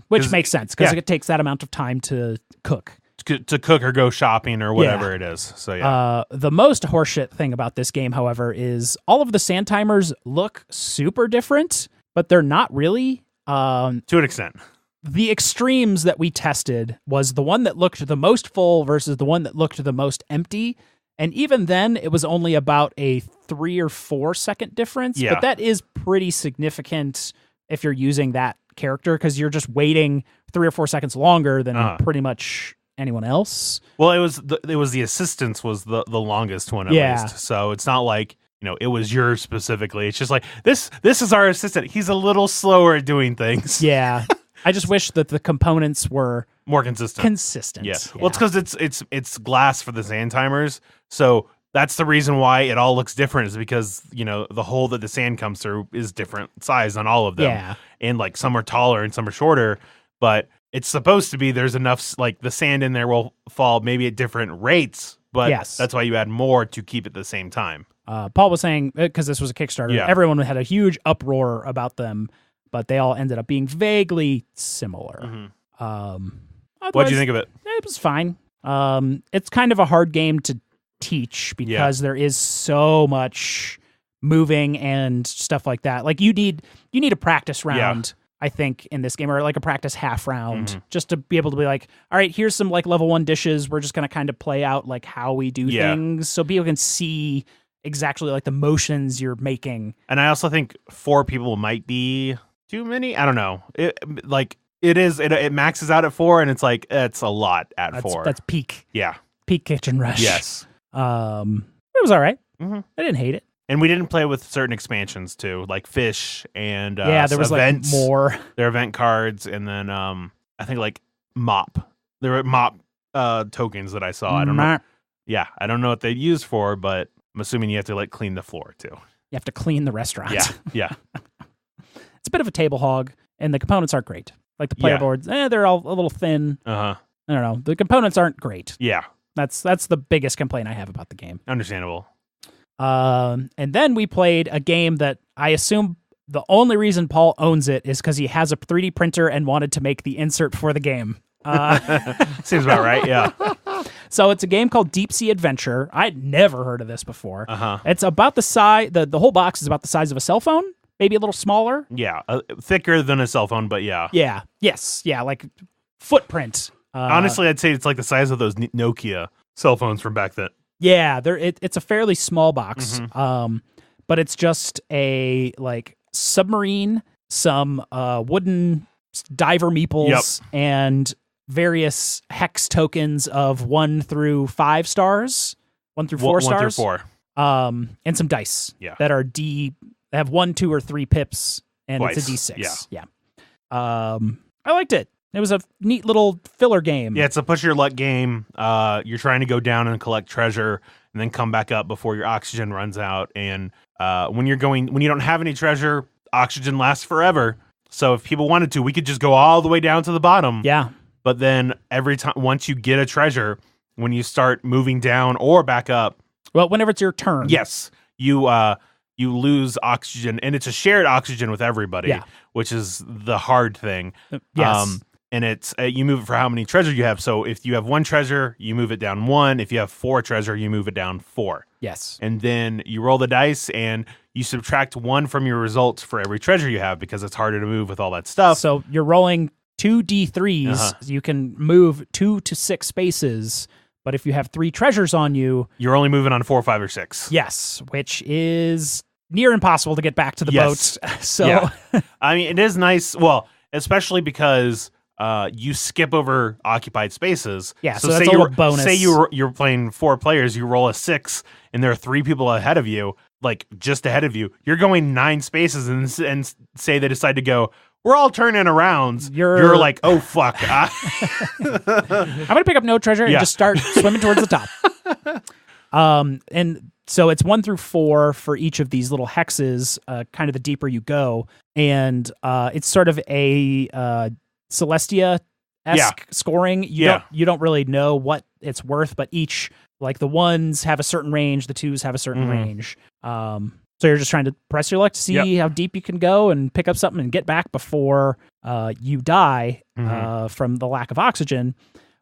Which makes sense because it takes that amount of time to cook. To cook or go shopping or whatever it is. So the most horseshit thing about this game, however, is all of the sand timers look super different, but they're not really. To an extent. The extremes that we tested was the one that looked the most full versus the one that looked the most empty. And even then, it was only about a 3 or 4 second difference. Yeah. But that is pretty significant if you're using that character because you're just waiting 3 or 4 seconds longer than pretty much anyone else. Well, it was the assistance was the longest one at least. So it's not like, it was yours specifically. It's just like this is our assistant. He's a little slower at doing things. Yeah. I just wish that the components were more consistent. Yeah. Well, it's because it's glass for the sand timers, so that's the reason why it all looks different. Is because the hole that the sand comes through is different size on all of them. Yeah. And like some are taller and some are shorter, but it's supposed to be there's enough like the sand in there will fall maybe at different rates, but that's why you add more to keep it the same time. Paul was saying because this was a Kickstarter, everyone had a huge uproar about them. But they all ended up being vaguely similar. What do you think of it? It was fine. It's kind of a hard game to teach because there is so much moving and stuff like that. Like you need a practice round, I think, in this game, or like a practice half round, just to be able to be like, all right, here's some like level 1 dishes. We're just going to kind of play out like how we do things so people can see exactly like the motions you're making. And I also think 4 people might be too many. I don't know. It maxes out at 4, and it's like it's a lot at 4. That's peak. Yeah, peak Kitchen Rush. Yes. It was all right. I didn't hate it. And we didn't play with certain expansions too, like fish and there was events, like more. Their event cards, and then I think like mop. There were mop tokens that I saw. I don't know. Yeah, I don't know what they use for, but I'm assuming you have to like clean the floor too. You have to clean the restaurant. Yeah. It's a bit of a table hog, and the components aren't great. Like the player boards, they're all a little thin. I don't know. The components aren't great. Yeah. That's the biggest complaint I have about the game. Understandable. And then we played a game that I assume the only reason Paul owns it is because he has a 3D printer and wanted to make the insert for the game. Seems about right, yeah. So it's a game called Deep Sea Adventure. I'd never heard of this before. Uh-huh. It's about the size, the whole box is about the size of a cell phone, maybe a little smaller. Yeah, thicker than a cell phone, but yeah. Yeah, yes, yeah, like footprint. Honestly, I'd say it's like the size of those Nokia cell phones from back then. Yeah, it's a fairly small box, Mm-hmm. but it's just a like submarine, some wooden diver meeples, and various hex tokens of 1 through 5 stars, 1 through 4 stars, 1 through 4, and some dice Yeah. that have 1, 2, or 3 pips, and Twice. it's a D6. Yeah. I liked it. It was a neat little filler game. Yeah, it's a push your luck game. You're trying to go down and collect treasure, and then come back up before your oxygen runs out. And when you don't have any treasure, oxygen lasts forever. So if people wanted to, we could just go all the way down to the bottom. Yeah. But then once you get a treasure, when you start moving down or back up, Well, whenever it's your turn. yes, you lose oxygen, and it's a shared oxygen with everybody, which is the hard thing. Yes. And it's you move it for how many treasure you have. So if you have 1 treasure, you move it down 1. If you have 4 treasure, you move it down 4. Yes. And then you roll the dice, and you subtract 1 from your results for every treasure you have, because it's harder to move with all that stuff. So you're rolling 2 D3s. Uh-huh. You can move 2 to 6 spaces. But if you have 3 treasures on you, You're only moving on 4, 5, or 6. yes, which is near impossible to get back to the Yes. boat. So Yeah. I mean, it is nice. Well, especially because you skip over occupied spaces. Yeah, so that's a little bonus. Say you're playing 4 players, you roll a 6, and there are 3 people ahead of you, like just ahead of you. You're going 9 spaces, and say they decide to go, we're all turning around. You're like, oh fuck. I'm gonna pick up no treasure and just start swimming towards the top. And so it's 1 through 4 for each of these little hexes. Kind of the deeper you go, and it's sort of a Celestia-esque scoring. You don't really know what it's worth, but each, like, the 1s have a certain range, the 2s have a certain range. So you're just trying to press your luck to see how deep you can go and pick up something and get back before you die from the lack of oxygen.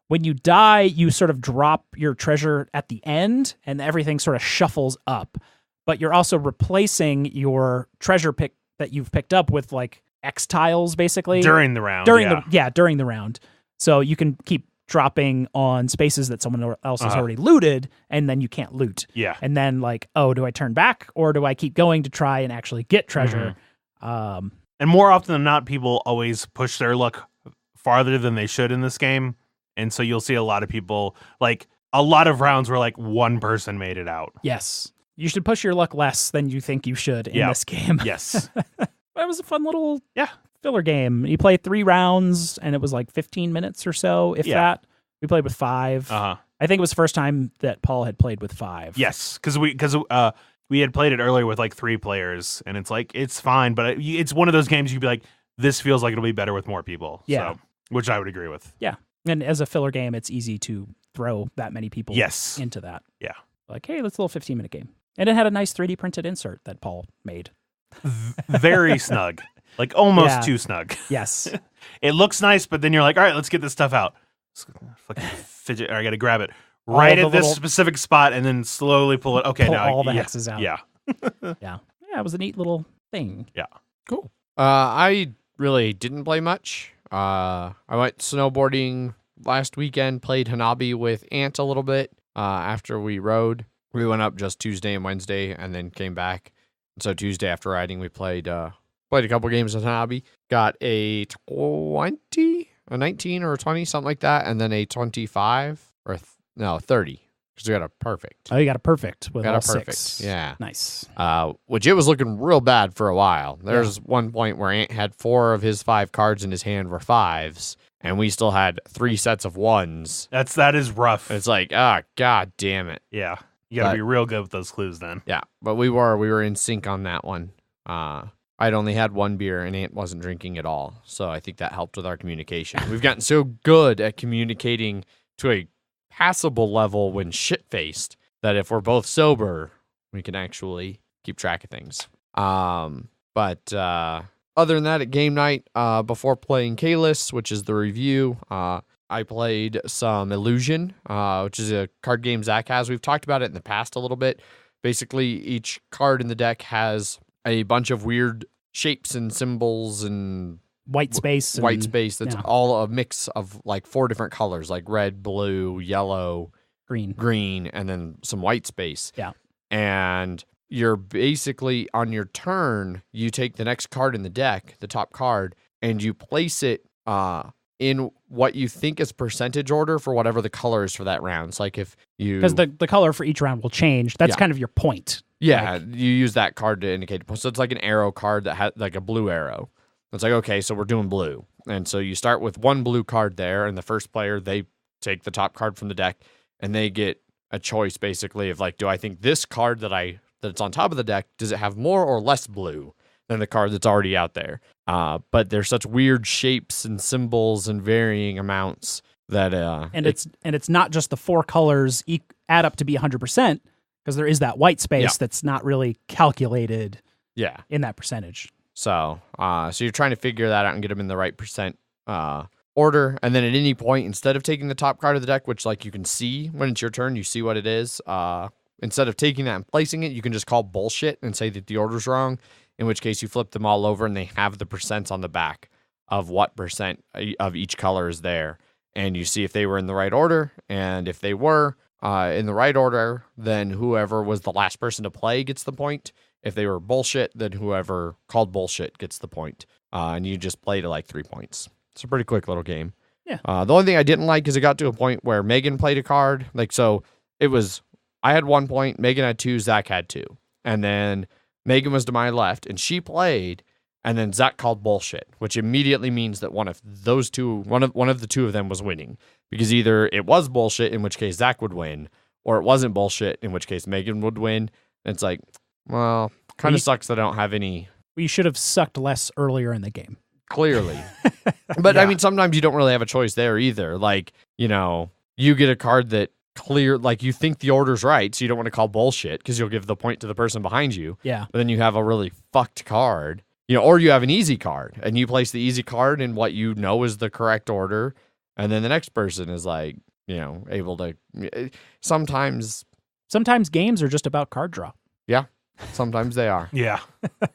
When you die, you sort of drop your treasure at the end, and everything sort of shuffles up. But you're also replacing your treasure pick that you've picked up with, like, X tiles, basically. During the round. During the round. So you can keep dropping on spaces that someone else has already looted, and then you can't loot. Yeah. And then, like, oh, do I turn back, or do I keep going to try and actually get treasure? And more often than not, people always push their luck farther than they should in this game. And so you'll see a lot of people, like, a lot of rounds where, like, 1 person made it out. Yes. You should push your luck less than you think you should in this game. Yes. But it was a fun little filler game. You play 3 rounds, and it was like 15 minutes or so, if that. We played with 5. Uh-huh. I think it was the first time that Paul had played with 5. Yes, because we had played it earlier with, like, 3 players, and it's like, it's fine, but it's one of those games you'd be like, this feels like it'll be better with more people. Yeah. So, which I would agree with. Yeah. And as a filler game, it's easy to throw that many people into that. Yeah. Like, hey, let's a little 15-minute game. And it had a nice 3D printed insert that Paul made. Very snug. Like, almost too snug. Yes. It looks nice, but then you're like, all right, let's get this stuff out. Fucking fidget, or I got to grab it right at this specific spot and then slowly pull it. Okay, now all the hexes out. Yeah. Yeah, it was a neat little thing. Yeah. Cool. I really didn't play much. I went snowboarding last weekend, played Hanabi with Ant a little bit after we rode. We went up just Tuesday and Wednesday and then came back. So Tuesday after riding, we played a couple games of Hanabi. Got a 20, a 19 or a 20, something like that, and then a 25 or 30. Because we got a perfect. Oh, you got a perfect with all 6. 6. Yeah. Nice. Which it was looking real bad for a while. There's one point where Ant had 4 of his 5 cards in his hand were 5s, and we still had 3 sets of 1s. That is rough. It's like, god damn it. Yeah. You got to be real good with those clues then. Yeah, but we were in sync on that one. I'd only had 1 beer, and Ant wasn't drinking at all, so I think that helped with our communication. We've gotten so good at communicating to a passable level when shit-faced that if we're both sober, we can actually keep track of things. But other than that, at game night, before playing K-List, which is the review, I played some Illusion, which is a card game Zach has. We've talked about it in the past a little bit. Basically, each card in the deck has a bunch of weird shapes and symbols and white space. That's all a mix of like 4 different colors, like red, blue, yellow, green, and then some white space. Yeah. And you're basically, on your turn, you take the next card in the deck, the top card, and you place it in what you think is percentage order for whatever the color is for that round. It's like if you... Because the color for each round will change. That's kind of your point. Yeah, you use that card to indicate. So it's like an arrow card that has like a blue arrow. It's like, okay, so we're doing blue. And so you start with 1 blue card there, and the first player, they take the top card from the deck, and they get a choice basically of like, do I think this card that's on top of the deck, does it have more or less blue than the card that's already out there? But there's such weird shapes and symbols and varying amounts that it's not just the 4 colors add up to be 100%, because there is that white space that's not really calculated in that percentage. So you're trying to figure that out and get them in the right percent order. And then at any point, instead of taking the top card of the deck, which like you can see when it's your turn, you see what it is. Instead of taking that and placing it, you can just call bullshit and say that the order's wrong, in which case you flip them all over and they have the percents on the back of what percent of each color is there. And you see if they were in the right order. And if they were in the right order, then whoever was the last person to play gets the point. If they were bullshit, then whoever called bullshit gets the point. And you just play to like 3 points. It's a pretty quick little game. Yeah. The only thing I didn't like is it got to a point where Megan played a card. Like, so it was, I had 1 point, Megan had 2, Zach had 2. And then Megan was to my left, and she played, and then Zach called bullshit, which immediately means that one of the 2 of them was winning. Because either it was bullshit, in which case Zach would win, or it wasn't bullshit, in which case Megan would win. And it's like, well, kind of sucks that I don't have any. We should have sucked less earlier in the game. Clearly. But I mean, sometimes you don't really have a choice there either. Like, you know, you get a card that like you think the order's right, so you don't want to call bullshit because you'll give the point to the person behind you. Yeah. But then you have a really fucked card, you know, or you have an easy card and you place the easy card in what you know is the correct order. And then the next person is like, you know, able to sometimes games are just about card draw. Yeah. Sometimes they are. Yeah.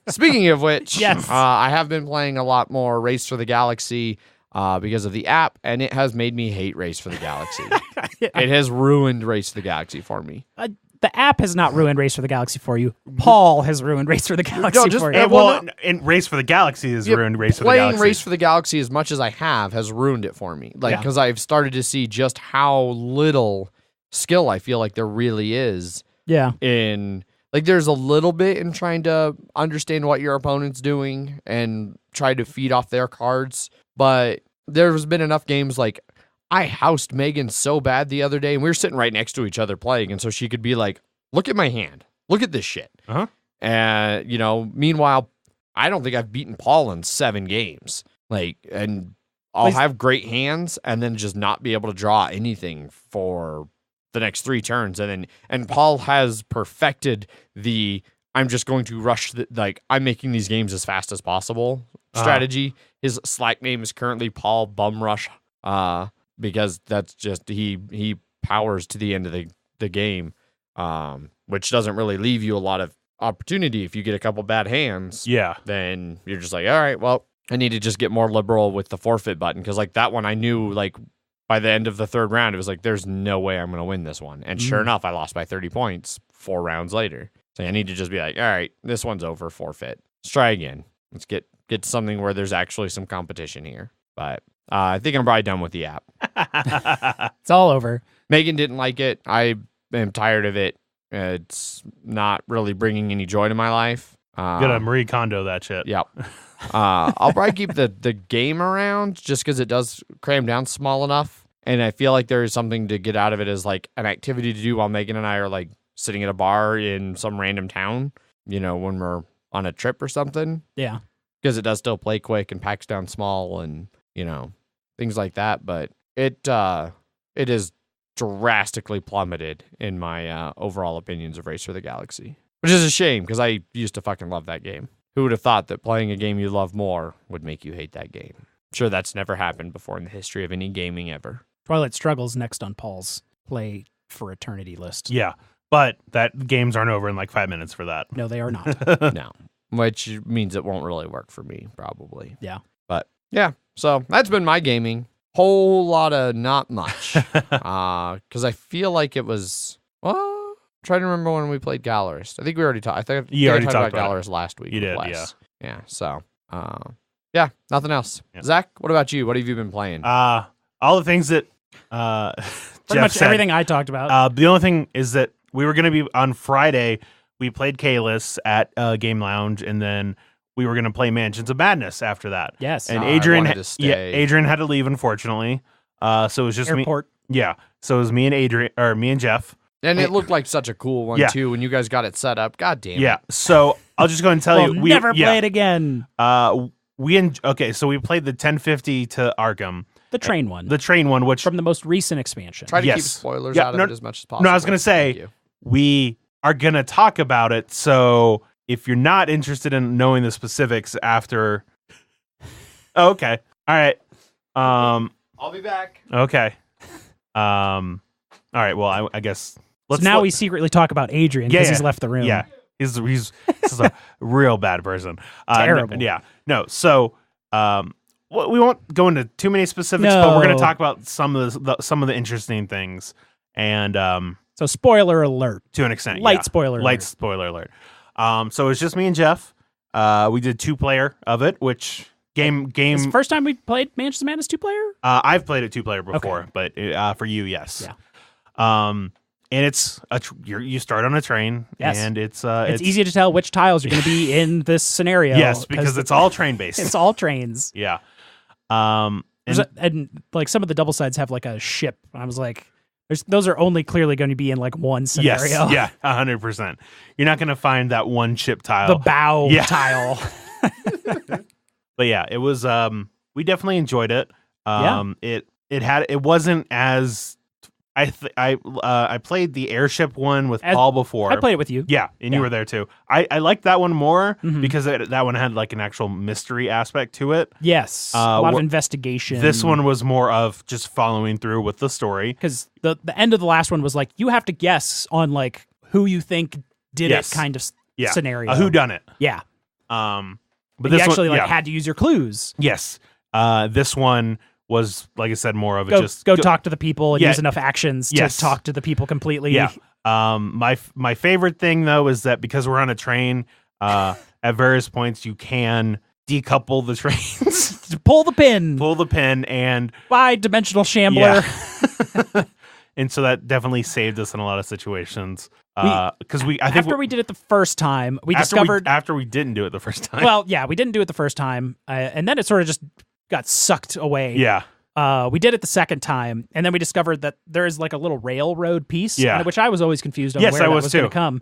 Speaking of which, yes. I have been playing a lot more Race for the Galaxy because of the app, and it has made me hate Race for the Galaxy. It has ruined Race for the Galaxy for me. The app has not ruined Race for the Galaxy for you. Paul has ruined Race for the Galaxy for you. And Race for the Galaxy has ruined Race for the Playing Galaxy. Race for the Galaxy as much as I has ruined it for me. Like, because I've started to see just how little skill I feel like there really is. Yeah. Like, there's a little bit in trying to understand what your opponent's doing and try to feed off their cards. But there's been enough games, like, I housed Megan so bad the other day, and we were sitting right next to each other playing, and so she could be like, look at my hand. Look at this shit. Uh-huh. And, you know, meanwhile, I don't think I've beaten Paul in 7 games. Like, and I'll have great hands and then just not be able to draw anything for the next 3 turns, and Paul has perfected the I'm just going to rush I'm making these games as fast as possible strategy. His Slack name is currently Paul Bum Rush, because that's just he powers to the end of the game, which doesn't really leave you a lot of opportunity. If you get a couple bad hands, then you're just like, all right, well, I need to just get more liberal with the forfeit button, because like that one I knew like. By the end of the 3rd round, it was like, there's no way I'm going to win this one. And sure enough, I lost by 30 points 4 rounds later. So I need to just be like, all right, this one's over, forfeit. Let's try again. Let's get something where there's actually some competition here. But I think I'm probably done with the app. It's all over. Megan didn't like it. I am tired of it. It's not really bringing any joy to my life. Gotta Marie Kondo that shit. Yep. I'll probably keep the game around just because it does cram down small enough. And I feel like there is something to get out of it as like an activity to do while Megan and I are like sitting at a bar in some random town, you know, when we're on a trip or something. Yeah. Because it does still play quick and packs down small and, you know, things like that. But it is drastically plummeted in my overall opinions of Race for the Galaxy, which is a shame because I used to fucking love that game. Who would have thought that playing a game you love more would make you hate that game? Sure, that's never happened before in the history of any gaming ever. Twilight Struggle's next on Paul's Play for Eternity list. Yeah, but that games aren't over in like 5 minutes for that. No, they are not. No, which means it won't really work for me, probably. Yeah. But yeah, so that's been my gaming. Whole lot of not much. Because I feel like it was, well, trying to remember when we played Gallerist. I think we already talked. I think You already I talked about about Gallerist last week. You did, with yeah. Wes. Yeah, so, yeah, nothing else. Yeah. Zach, what about you? What have you been playing? All the things that Pretty Jeff much said. everything I talked about. The only thing is that we were going to be on Friday. We played Kalis at Game Lounge, and then we were going to play Mansions of Madness after that. Yes. And I Adrian, wanted to stay. Adrian had to leave, unfortunately. So it was just Airport. me. Yeah. So it was me and Adrian, or me and Jeff. And it looked like such a cool one, Yeah. too, when you guys got it set up. God damn it. Yeah. So I'll just go and tell We'll you, never play it again. So we played the 1050 to Arkham, The train one. the train one, which From the most recent expansion. Try to keep Yes. spoilers Yeah, out of no- it as much as possible. no, I was gonna say- Thank you. we are going to talk about it. So if you're not interested in knowing the specifics after, oh, okay. All right. I'll be back. Okay. All right. Well, I guess So now we secretly talk about Adrian because he's left the room. Yeah. He's this is a real bad person. Terrible. Yeah. No. So, we won't go into too many specifics, but we're going to talk about some of the interesting things, and So spoiler alert. to an extent, Light yeah. spoiler Light alert. spoiler alert. So it's just me and Jeff. We did 2-player of it, which game. It's the first time we played Mansions of Madness 2-player? I've played it 2-player before, but for you, yes. Yeah. And it's you start on a train, Yes. and it's Easy to tell which tiles are going to be in this scenario. Yes, because it's all train based. it's all trains. Yeah. And like some of the double sides have like a ship. And I was like, those are only clearly going to be in like one scenario. Yes. Yeah. 100%. You're not going to find that one chip tile. The bow Yeah. tile. But yeah, it was. We definitely enjoyed it. It wasn't as. I played the airship one with Paul before. I played it with you. Yeah, and you Yeah. were there too. I liked that one more Mhm. because that one had like an actual mystery aspect to it. Yes. A lot of wh- investigation. This one was more of just following through with the story. Because the end of the last one was like, you have to guess on like who you think did Yes. it kind of Yeah, scenario. a whodunit. Yeah. But But this you actually one, like had to use your clues. yes. This one was, like I said, more of a Go talk to the people and Yeah. use enough actions Yes. to talk to the people completely. Yeah. My favorite thing though is that because we're on a train, at various points you can decouple the trains, Pull the pin. pull the pin, and Dimensional shambler. and so that definitely saved us in a lot of situations. Because I think After we did it the first time, we after discovered. after we didn't do it the first time. Well, yeah, we didn't do it the first time, and then it sort of just got sucked away. yeah, We did it the second time, and then we discovered that there is like a little railroad piece, Yeah. which I was always confused on Yes, where I that was was going too. to come.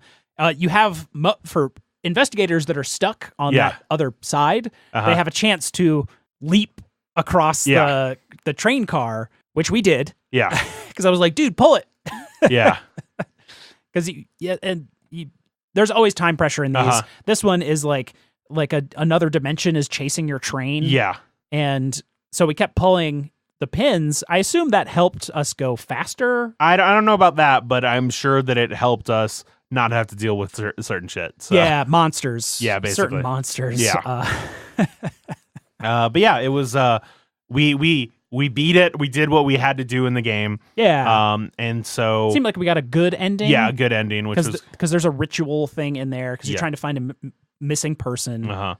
You have for investigators that are stuck on Yeah. that other side, Uh-huh. they have a chance to leap across Yeah. the train car, which we did yeah, because I was like, dude, pull it. yeah, Because there's always time pressure in these. Uh-huh. This one is like another dimension is chasing your train. yeah. And so we kept pulling the pins. I assume that helped us go faster. I don't know about that, but I'm sure that it helped us not have to deal with certain shit. So. Yeah, monsters. Yeah, basically. Certain monsters. Yeah. But yeah, it was. We beat it. We did what we had to do in the game. Yeah. And so Seemed like we got a good ending. yeah, a good ending, which was because there's a ritual thing in there because you're Yeah. trying to find a missing person. uh-huh.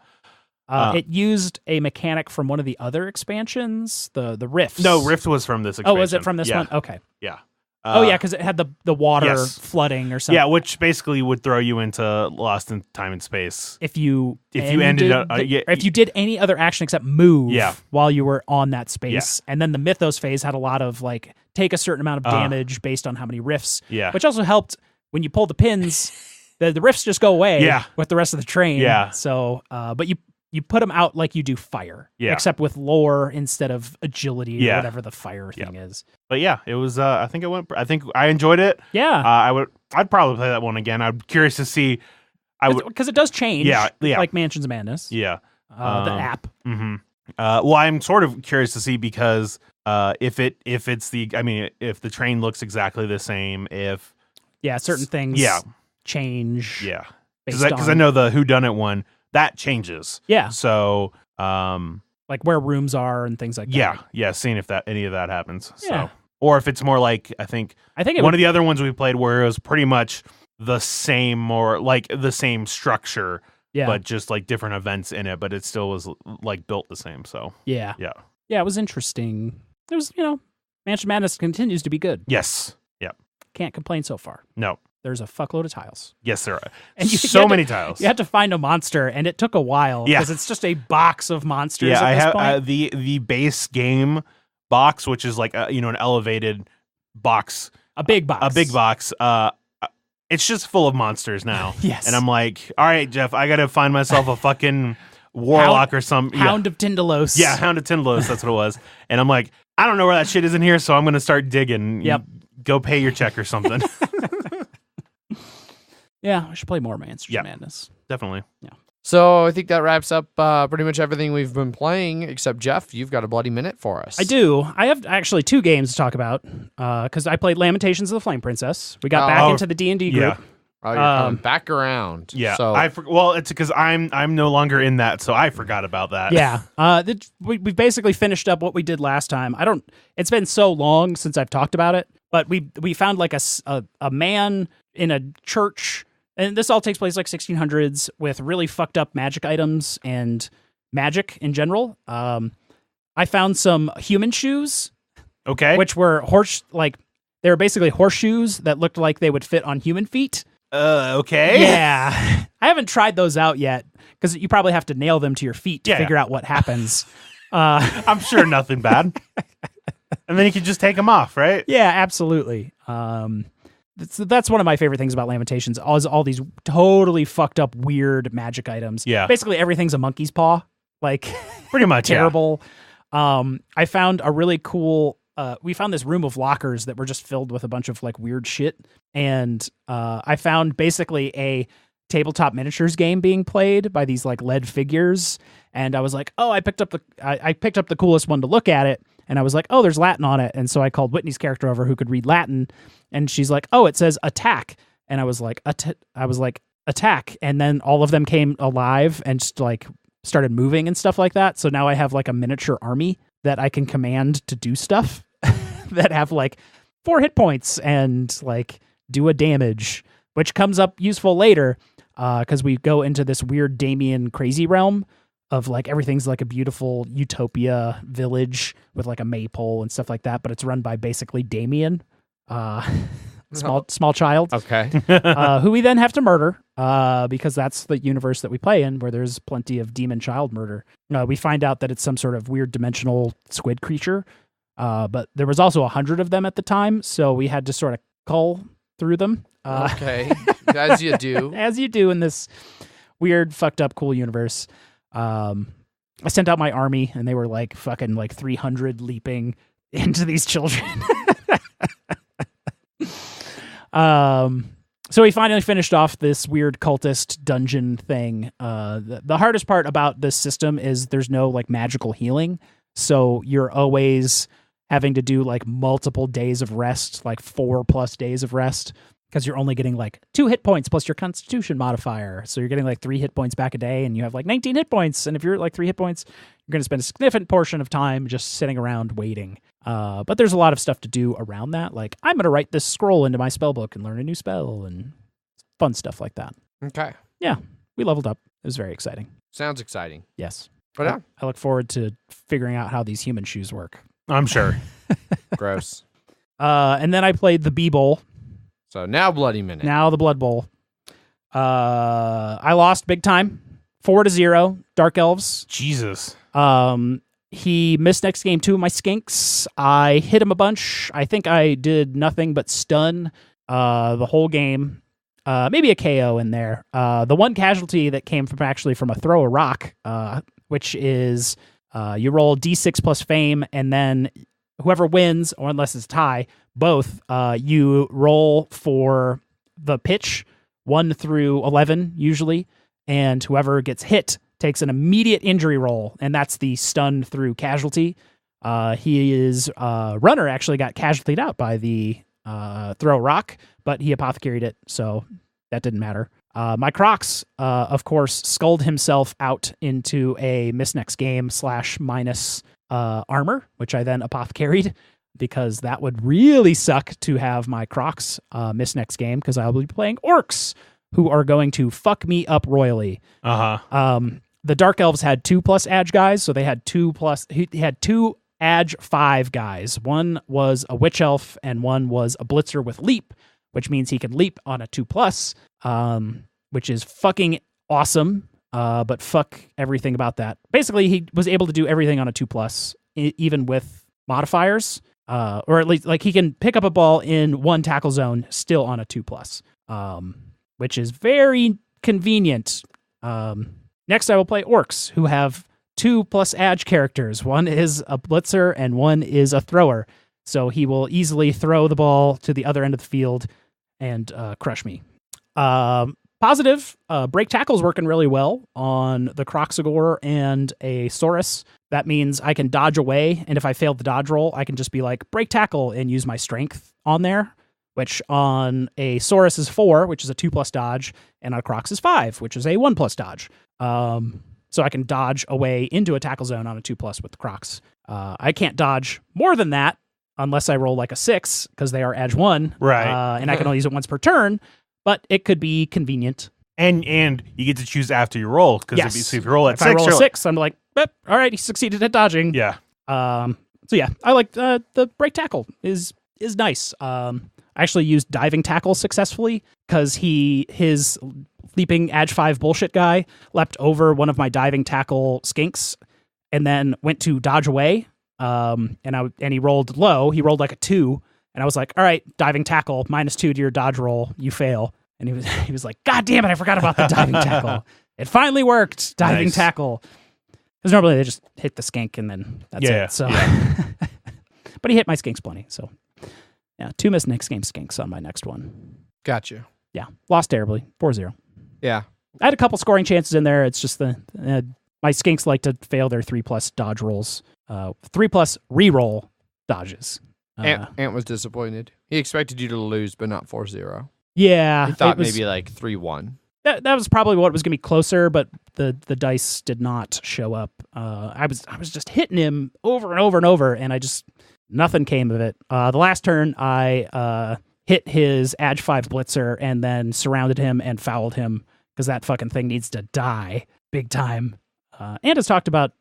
It used a mechanic from one of the other expansions, the Rifts. No, Rift was from this expansion. Oh, was it from this Yeah, one? Okay. Yeah. Oh yeah, because it had the water yes. flooding or something. Yeah, which basically would throw you into Lost in Time and Space. If you ended up- yeah, or if you did any other action except move Yeah. while you were on that space. And then the Mythos phase had a lot of like take a certain amount of damage based on how many rifts. Yeah. Which also helped when you pull the pins, the rifts just go away Yeah. with the rest of the train. Yeah. So but you put them out like you do fire. Yeah. Except with lore instead of agility or Yeah. whatever the fire thing is. But yeah, it was. I think I enjoyed it. Yeah. I'd probably play that one again. I'm curious to see. Because it does change. Yeah, yeah. Like Mansions of Madness. Yeah. The app. Mm-hmm. Well, I'm sort of curious to see because if the train looks exactly the same, if certain things change. Yeah, because I know the whodunit one that changes. Yeah. So like where rooms are and things like that. Yeah, seeing if any of that happens. Yeah. So, or if it's more like I think one of the other ones we played where it was pretty much the same, more like the same structure, but just like different events in it, but it still was like built the same. So yeah, it was interesting. It was, Mansion Madness continues to be good. Yes. Yep. Can't complain so far. No. There's a fuckload of tiles. Yes, there are. And many tiles. You had to find a monster, and it took a while because it's just a box of monsters. Yeah, at this I have point. the base game box, which is like an elevated box, a big box. It's just full of monsters now. Yes, and I'm like, all right, Jeff, I got to find myself a fucking warlock or some Hound of Tyndalos. Yeah, Hound of Tyndalos. That's what it was. And I'm like, I don't know where that shit is in here, so I'm gonna start digging. Yep. Go pay your check or something. Yeah, I should play more Mansion Madness. Definitely. Yeah. So I think that wraps up pretty much everything we've been playing, except Jeff, you've got a bloody minute for us. I do. I have actually 2 games to talk about because I played Lamentations of the Flame Princess. We got back into the D&D group. Yeah. Oh, you're coming back around. Yeah. So it's because I'm no longer in that, so I forgot about that. Yeah. We basically finished up what we did last time. It's been so long since I've talked about it, but we found like a man in a church, and this all takes place like 1600s with really fucked up magic items and magic in general. I found some human shoes. Okay. Which were they were basically horseshoes that looked like they would fit on human feet. Okay. Yeah. I haven't tried those out yet because you probably have to nail them to your feet to figure out what happens. I'm sure nothing bad. And then you can just take them off, right? Yeah, absolutely. That's one of my favorite things about Lamentations. All these totally fucked up, weird magic items. Yeah. Basically, everything's a monkey's paw. Like, pretty much terrible. Yeah. I found a really cool. We found this room of lockers that were just filled with a bunch of like weird shit, and I found basically a tabletop miniatures game being played by these like lead figures, and I was like, oh, I picked up the coolest one to look at it, and I was like, oh, there's Latin on it, and so I called Whitney's character over who could read Latin, and she's like, oh, it says attack, and I was like, attack, and then all of them came alive and just like started moving and stuff like that. So now I have like a miniature army that I can command to do stuff that have like 4 hit points and like do a damage, which comes up useful later because we go into this weird Damien crazy realm of like everything's like a beautiful utopia village with like a maypole and stuff like that, but it's run by basically Damien, small child, okay, who we then have to murder because that's the universe that we play in, where there's plenty of demon child murder. We find out that it's some sort of weird dimensional squid creature. But there was also 100 of them at the time, so we had to sort of cull through them. Okay, as you do. As you do in this weird, fucked up, cool universe. I sent out my army, and they were like fucking like 300 leaping into these children. So we finally finished off this weird cultist dungeon thing. The hardest part about this system is there's no like magical healing, so you're always having to do like multiple days of rest, like 4+ days of rest, because you're only getting like 2 hit points plus your constitution modifier. So you're getting like 3 hit points back a day, and you have like 19 hit points. And if you're at like 3 hit points, you're going to spend a significant portion of time just sitting around waiting. But there's a lot of stuff to do around that. Like, I'm going to write this scroll into my spell book and learn a new spell and fun stuff like that. Okay. Yeah, we leveled up. It was very exciting. Sounds exciting. Yes. But I look forward to figuring out how these human shoes work. I'm sure. Gross. And then I played the B-Bowl. So now Bloody Minute. Now the Blood Bowl. I lost big time. 4-0. Dark Elves. Jesus. He missed next game 2 of my skinks. I hit him a bunch. I think I did nothing but stun the whole game. Maybe a KO in there. The one casualty that came from a throw a rock, which is you roll D6 plus fame, and then whoever wins, or unless it's a tie, both, you roll for the pitch 1 through 11 usually, and whoever gets hit takes an immediate injury roll, and that's the stun through casualty. His runner actually got casualtied out by the throw rock, but he apothecaried it, so that didn't matter. My Crocs, of course, sculled himself out into a miss next game / minus armor, which I then apothecaried, because that would really suck to have my Crocs miss next game, because I'll be playing orcs, who are going to fuck me up royally. The Dark Elves had 2+ Edge guys, so they had 2+. He had 2 Edge 5 guys. One was a Witch Elf, and one was a Blitzer with Leap, which means he can leap on a 2+, which is fucking awesome. But fuck everything about that. Basically, he was able to do everything on a 2+, even with modifiers, or at least like he can pick up a ball in 1 tackle zone still on a 2+, which is very convenient. Next, I will play orcs, who have 2+ Edge characters. One is a blitzer and one is a thrower. So he will easily throw the ball to the other end of the field and crush me. Positive, break tackle's working really well on the Croxagore and a Saurus. That means I can dodge away, and if I fail the dodge roll, I can just be like, break tackle, and use my strength on there, which on a Saurus is 4, which is a 2+ dodge, and on a Crocs is 5, which is a 1+ dodge. So I can dodge away into a tackle zone on a 2+ with the Crocs. I can't dodge more than that unless I roll like a 6, because they are Edge 1. Right. And I can only use it once per turn, but it could be convenient. And you get to choose after you roll, because Yes. if you roll at If 6, I roll a you're 6, I'm like, all right, he succeeded at dodging. yeah. So yeah, I like the break tackle is nice. I actually used diving tackle successfully, because his leaping Edge 5 bullshit guy leapt over one of my diving tackle skinks and then went to dodge away. And he rolled low. He rolled like a 2, and I was like, all right, diving tackle, -2 to your dodge roll, you fail. And he was like, God damn it, I forgot about the diving tackle. It finally worked, diving Nice. tackle. Because normally they just hit the skink and then that's it. So, but he hit my skinks plenty. So, yeah, 2 miss next game skinks on my next one. Gotcha. Yeah, lost terribly, 4-0. Yeah. I had a couple scoring chances in there. It's just my skinks like to fail their 3+ dodge rolls, 3+ reroll dodges. Ant was disappointed. He expected you to lose, but not 4-0. Yeah, He thought maybe like 3-1. That was probably what was going to be closer, but the dice did not show up. I was just hitting him over and over and over, and nothing came of it. The last turn, I hit his Edge 5 blitzer and then surrounded him and fouled him, because that fucking thing needs to die big time. And has talked about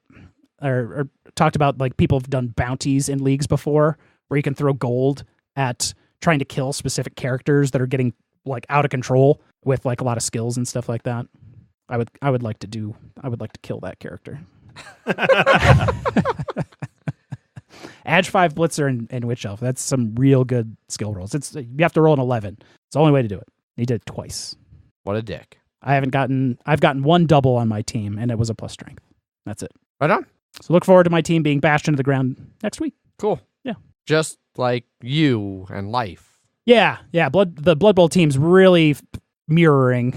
like people have done bounties in leagues before, where you can throw gold at trying to kill specific characters that are getting like out of control with like a lot of skills and stuff like that. I would like to kill that character. Edge 5 blitzer and Witch Elf. That's some real good skill rolls. You have to roll an 11. It's the only way to do it. He did it twice. What a dick. I've gotten 1 double on my team, and it was a plus strength. That's it. Right on. So look forward to my team being bashed into the ground next week. Cool. Yeah. Just like you and life. Yeah. The Blood Bowl team's really mirroring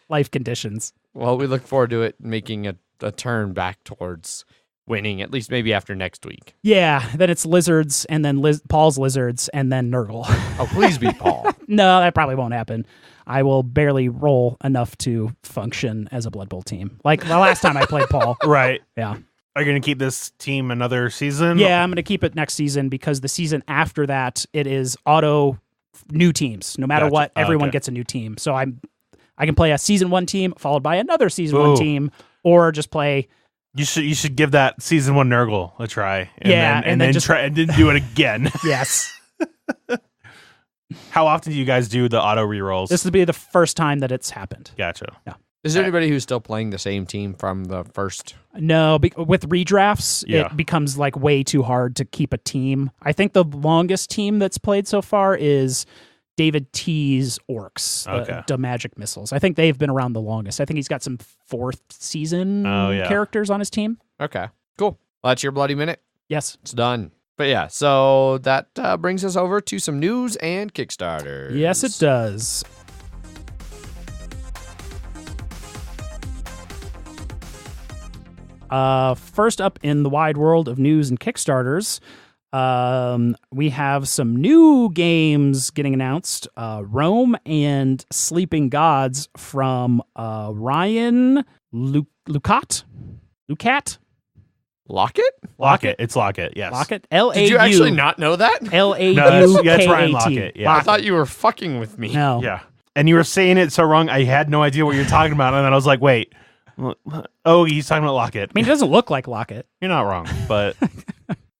life conditions. Well, we look forward to it making a turn back towards winning, at least maybe after next week. Yeah, then it's Lizards, and then Paul's Lizards, and then Nurgle. Oh, please be Paul. No, that probably won't happen. I will barely roll enough to function as a Blood Bowl team. Like the last time I played Paul. Right. Yeah. Are you going to keep this team another season? Yeah, I'm going to keep it next season, because the season after that, it is auto new teams. No matter Gotcha. what, everyone Okay. gets a new team. So I can play a season 1 team followed by another season 1 Ooh. team, or just play. You should give that season 1 Nurgle a try. And then just try and then do it again. Yes. How often do you guys do the auto rerolls? This will be the first time that it's happened. Gotcha. Is there anybody who's still playing the same team from the first? No, with redrafts, Yeah. it becomes like way too hard to keep a team. I think the longest team that's played so far is David T's Orcs, Okay. the Magic Missiles. I think they've been around the longest. I think he's got some 4th season characters on his team. Okay, cool. Well, that's your Bloody Minute. Yes. It's done. But yeah, so that brings us over to some news and Kickstarters. Yes, it does. First up in the wide world of news and Kickstarters, we have some new games getting announced. Rome and Sleeping Gods from Ryan Laukat? Laukat. It's Laukat, yes. Laukat? L-A-U. Did you actually not know that? L-A-U-K-A-T. that's Ryan Laukat, yeah. I thought you were fucking with me. No. Yeah. And you were saying it so wrong, I had no idea what you're talking about. And then I was like, wait. Oh, he's talking about Laukat. I mean, it doesn't look like Laukat. You're not wrong, but...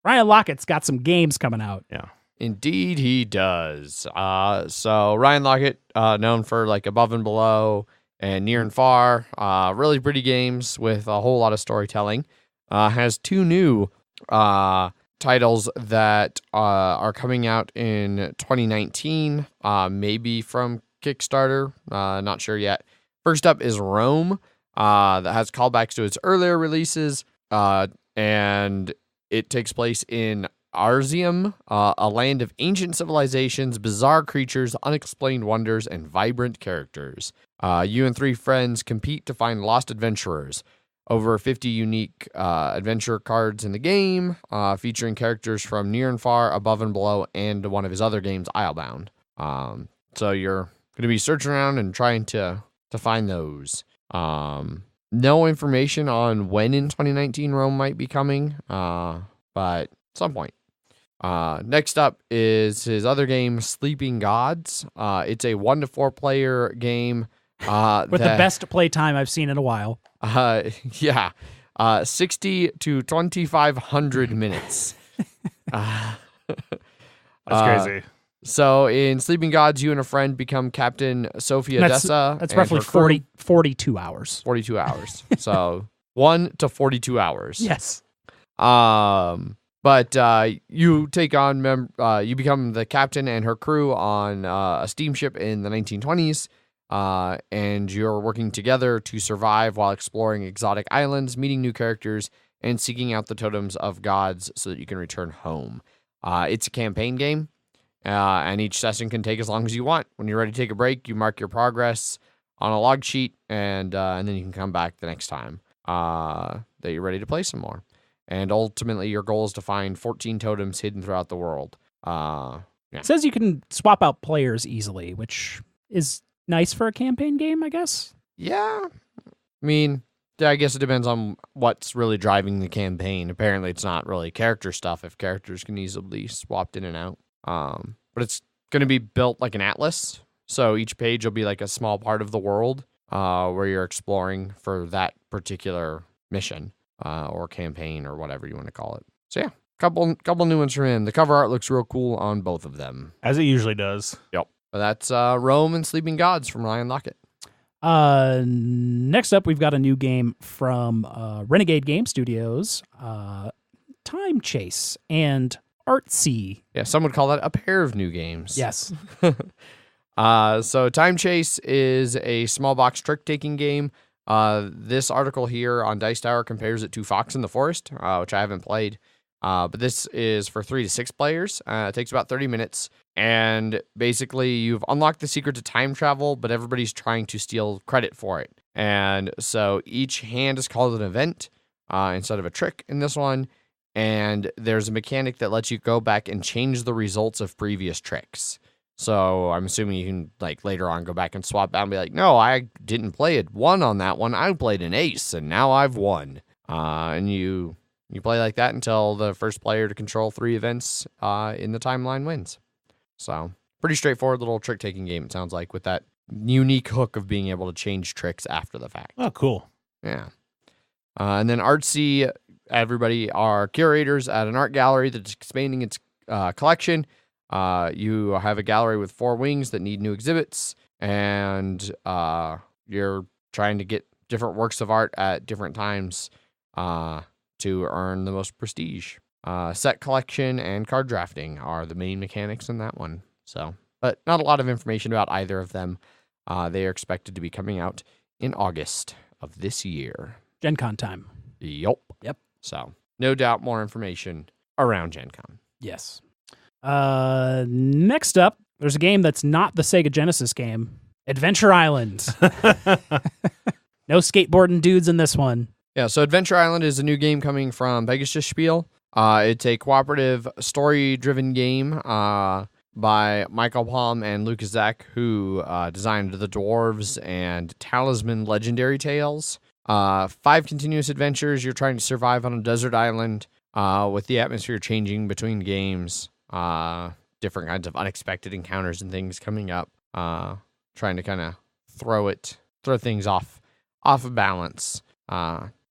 Ryan Laukat's got some games coming out. Yeah. Indeed, he does. So Ryan Laukat, known for like Above and Below and Near and Far, really pretty games with a whole lot of storytelling. Has two new titles that are coming out in 2019, maybe from Kickstarter. Not sure yet. First up is Rome, that has callbacks to its earlier releases, and it takes place in Arzium, a land of ancient civilizations, bizarre creatures, unexplained wonders, and vibrant characters. You and three friends compete to find lost adventurers. Over 50 unique adventure cards in the game, featuring characters from Near and Far, Above and Below, and one of his other games, Islebound. So you're going to be searching around and trying to find those. No information on when in 2019 Rome might be coming, but at some point. Next up is his other game, Sleeping Gods. It's a 1 to 4 player game. With the best play time I've seen in a while. 60 to 2,500 minutes. That's crazy. So in Sleeping Gods, you and a friend become Captain Sophia Dessa. That's roughly 42 hours. 42 hours. So 1 to 42 hours. Yes. But you take on, you become the captain and her crew on a steamship in the 1920s. And you're working together to survive while exploring exotic islands, meeting new characters, and seeking out the totems of gods so that you can return home. It's a campaign game, and each session can take as long as you want. When you're ready to take a break, you mark your progress on a log sheet, and then you can come back the next time that you're ready to play some more. And ultimately, your goal is to find 14 totems hidden throughout the world. It says you can swap out players easily, which is nice for a campaign game, I guess. Yeah. I mean, I guess it depends on what's really driving the campaign. Apparently, it's not really character stuff if characters can easily be swapped in and out. But it's going to be built like an atlas. So each page will be like a small part of the world where you're exploring for that particular mission or campaign or whatever you want to call it. So yeah, couple new ones from him. The cover art looks real cool on both of them. As it usually does. Yep. But that's Rome and Sleeping Gods from Ryan Laukat. Next up, we've got a new game from Renegade Game Studios, Time Chase and Artsy. Yeah, some would call that a pair of new games. Yes. So Time Chase is a small box trick-taking game. This article here on Dice Tower compares it to Fox in the Forest, which I haven't played. But this is for 3 to 6 players. It takes about 30 minutes. And basically, you've unlocked the secret to time travel, but everybody's trying to steal credit for it. And so each hand is called an event instead of a trick in this one. And there's a mechanic that lets you go back and change the results of previous tricks. So I'm assuming you can, like, later on go back and swap out and be like, no, I didn't play it 1 on that one. I played an ace, and now I've won. And you play like that until the first player to control 3 events in the timeline wins. So pretty straightforward little trick-taking game, it sounds like, with that unique hook of being able to change tricks after the fact. Oh, cool. Yeah. And then Artsy, everybody are curators at an art gallery that's expanding its collection. You have a gallery with 4 wings that need new exhibits, and you're trying to get different works of art at different times to earn the most prestige. Set collection and card drafting are the main mechanics in that one. So, but not a lot of information about either of them. They are expected to be coming out in August of this year. Gen Con time. Yep. So, no doubt more information around Gen Con. Yes. Next up, there's a game that's not the Sega Genesis game, Adventure Island. No skateboarding dudes in this one. Yeah, so Adventure Island is a new game coming from Pegasus Spiel. It's a cooperative, story-driven game by Michael Palm and Lucas Zach, who designed The Dwarves and Talisman Legendary Tales. 5 continuous adventures. You're trying to survive on a desert island with the atmosphere changing between games. Different kinds of unexpected encounters and things coming up. Trying to kind of throw things off of balance.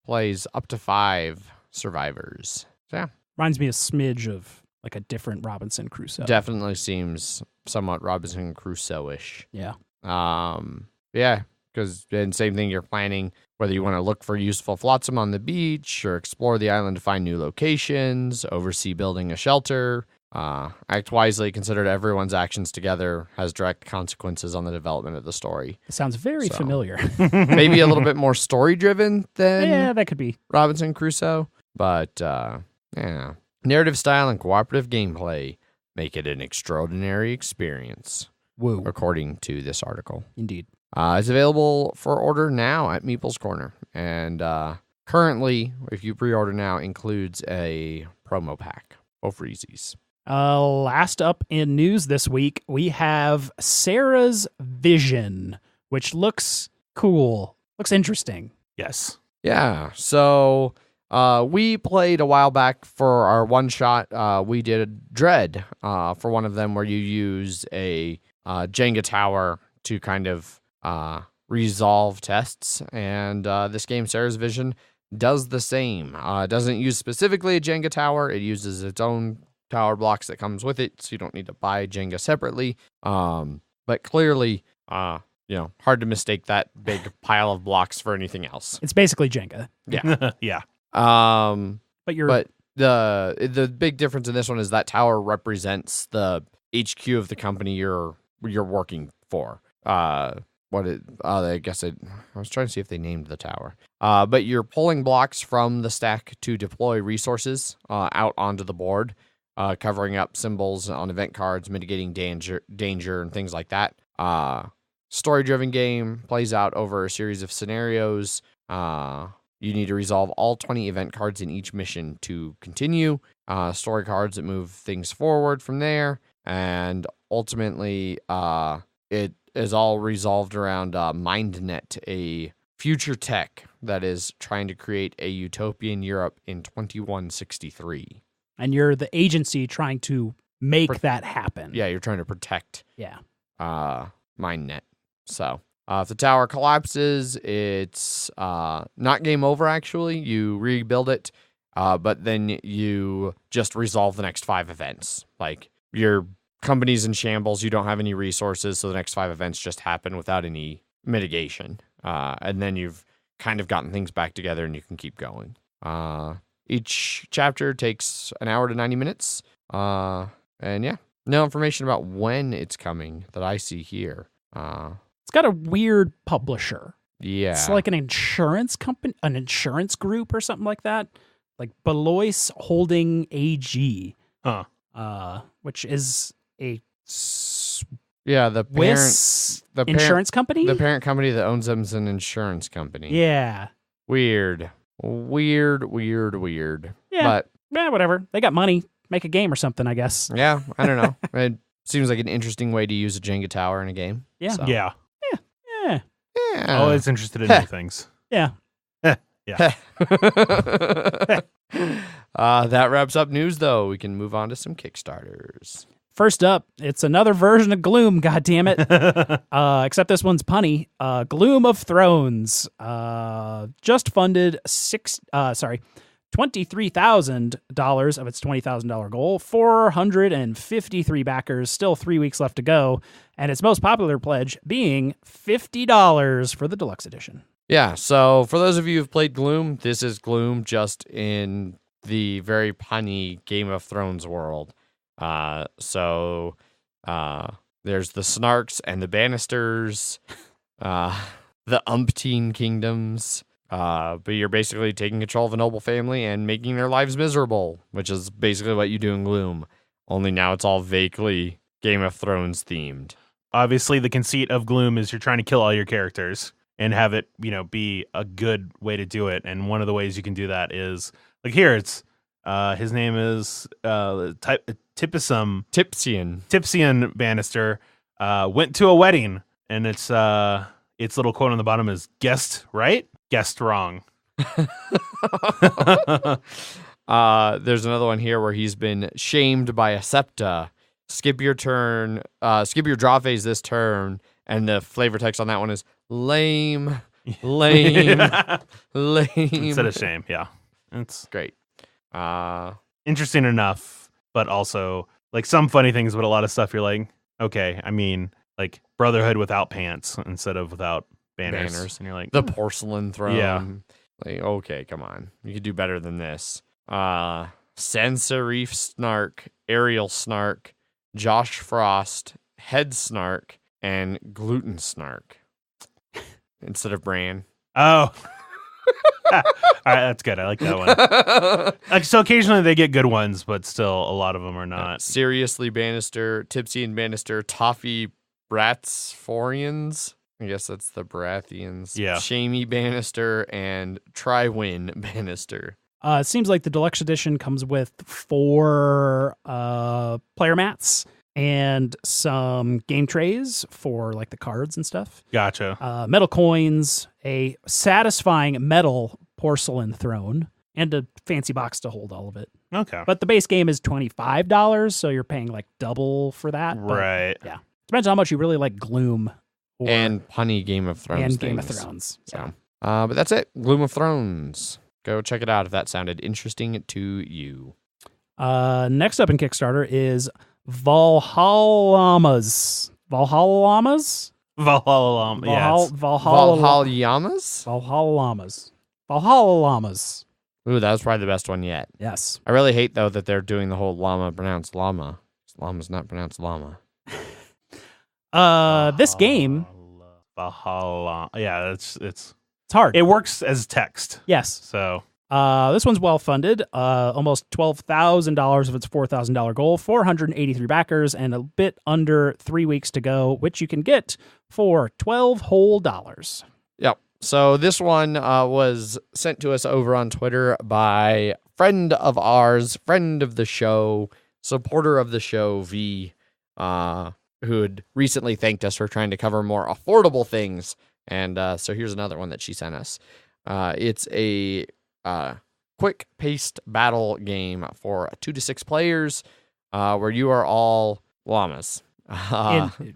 Plays up to 5 survivors. So yeah. Reminds me a smidge of like a different Robinson Crusoe. Definitely seems somewhat Robinson Crusoe-ish. Yeah. Yeah, because then same thing, you're planning whether you want to look for useful flotsam on the beach or explore the island to find new locations, oversee building a shelter, act wisely, consider everyone's actions together has direct consequences on the development of the story. It sounds very familiar. Maybe a little bit more story-driven than Yeah, that could be Robinson Crusoe, but yeah. Narrative style and cooperative gameplay make it an extraordinary experience, Woo. according to this article. Indeed. It's available for order now at Meeple's Corner, and currently, if you pre-order now, includes a promo pack. Both for easies. Last up in news this week, we have Sarah's Vision, which looks cool. Looks interesting. Yes. Yeah, so we played a while back for our one-shot. We did Dread for one of them where you use a Jenga tower to kind of resolve tests, and this game, Sarah's Vision, does the same. It doesn't use specifically a Jenga tower. It uses its own tower blocks that comes with it, so you don't need to buy Jenga separately. But clearly, hard to mistake that big pile of blocks for anything else. It's basically Jenga. Yeah. Yeah. But the big difference in this one is that tower represents the HQ of the company you're working for. I was trying to see if they named the tower. But you're pulling blocks from the stack to deploy resources out onto the board, covering up symbols on event cards, mitigating danger and things like that. Story-driven game, plays out over a series of scenarios. You need to resolve all 20 event cards in each mission to continue. Story cards that move things forward from there. And ultimately, it is all resolved around MindNet, a future tech that is trying to create a utopian Europe in 2163. And you're the agency trying to make that happen. Yeah, you're trying to protect Yeah. MindNet. So if the tower collapses, it's not game over, actually. You rebuild it, but then you just resolve the next 5 events. Like, your company's in shambles, you don't have any resources, so the next 5 events just happen without any mitigation. And then you've kind of gotten things back together and you can keep going. Each chapter takes an hour to 90 minutes. And yeah, no information about when it's coming that I see here. It's got a weird publisher. Yeah. It's like an insurance company, an insurance group or something like that. Like Belois Holding AG. Which is a the insurance company? The parent company that owns them is an insurance company. Yeah. Weird. Yeah. But Whatever. They got money. Make a game or something, I guess. Yeah, I don't know. It seems like an interesting way to use a Jenga tower in a game. Yeah. So. Yeah. Yeah. Always interested in new things. Yeah. Yeah. That wraps up news, though. We can move on to some Kickstarters. First up, it's another version of Gloom, goddammit. Except this one's punny. Gloom of Thrones. Just funded $23,000 of its $20,000 goal. 453 backers, still 3 weeks left to go. And its most popular pledge being $50 for the deluxe edition. Yeah, so for those of you who've played Gloom, this is Gloom just in the very punny Game of Thrones world. So there's the Snarks and the Bannisters, the umpteen kingdoms, but you're basically taking control of a noble family and making their lives miserable, which is basically what you do in Gloom. Only now it's all vaguely Game of Thrones themed. Obviously, the conceit of Gloom is you're trying to kill all your characters. and have it, be a good way to do it. And one of the ways you can do that is like here. It's his name is Tipsian Bannister. Went to a wedding, and its little quote on the bottom is "Guessed right, guessed wrong." There's another one here where he's been shamed by a septa. Skip your draw phase this turn, and the flavor text on that one is lame. Instead of shame. Yeah, it's great. Interesting enough, but also like some funny things, but a lot of stuff you're like, okay, I mean, like Brotherhood without pants instead of without banners. And you're like, the porcelain throne. Yeah. Like, okay, come on. You could do better than this. Sans Serif Snark, Ariel Snark, Josh Frost, Head Snark, and Gluten Snark. Instead of Bran. Oh. All right, that's good. I like that one. Like, so occasionally they get good ones, but still a lot of them are not. Seriously Bannister, Tipsy and Bannister, Toffee Bratsforians. I guess that's the Baratheons. Yeah. Shamey Bannister and Tywin Bannister. It seems like the deluxe edition comes with 4 player mats and some game trays for like the cards and stuff. Gotcha. Metal coins, a satisfying metal porcelain throne, and a fancy box to hold all of it. Okay. But the base game is $25, so you're paying like double for that. Right. But, yeah. Depends on how much you really like Gloom. And punny Game of Thrones. And Game of things. Thrones. So, but that's it. Gloom of Thrones. Go check it out if that sounded interesting to you. Next up in Kickstarter is Valhallamas. Valhallamas? Valhalla. Valhallamas? Valhallamas. Ooh, that was probably the best one yet. Yes. I really hate, though, that they're doing the whole llama pronounced llama. Llama's not pronounced llama. This game... Valhalla. Yeah, it's hard. It works as text. Yes. So... this one's well funded. Almost $12,000 of its $4,000 goal, 483 backers, and a bit under 3 weeks to go, which you can get for $12 whole. Yep. So this one was sent to us over on Twitter by friend of ours, friend of the show, supporter of the show, V, who had recently thanked us for trying to cover more affordable things. And so here's another one that she sent us. It's a quick-paced battle game for 2 to 6 players, where you are all llamas.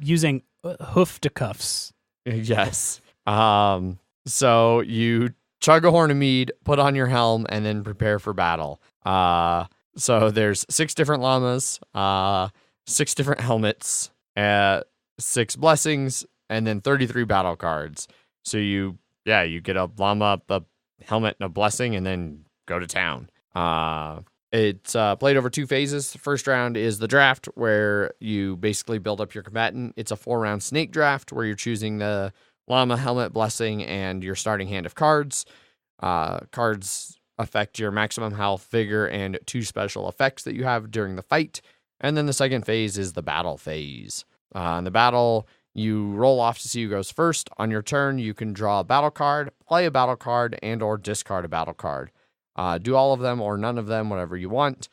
Using hoof-to-cuffs. Yes. So you chug a horn of mead, put on your helm, and then prepare for battle. So there's 6 different llamas, 6 different helmets, 6 blessings, and then 33 battle cards. So you get a llama, a helmet, and a blessing, and then go to town. It's played over 2 phases. The first round is the draft, where you basically build up your combatant. It's a 4-round snake draft, where you're choosing the llama, helmet, blessing, and your starting hand of cards. Cards affect your maximum health, vigor, and 2 special effects that you have during the fight. And then the second phase is the battle phase. In the battle, you roll off to see who goes first. On your turn, you can draw a battle card, play a battle card, and or discard a battle card. Do all of them or none of them, whatever you want.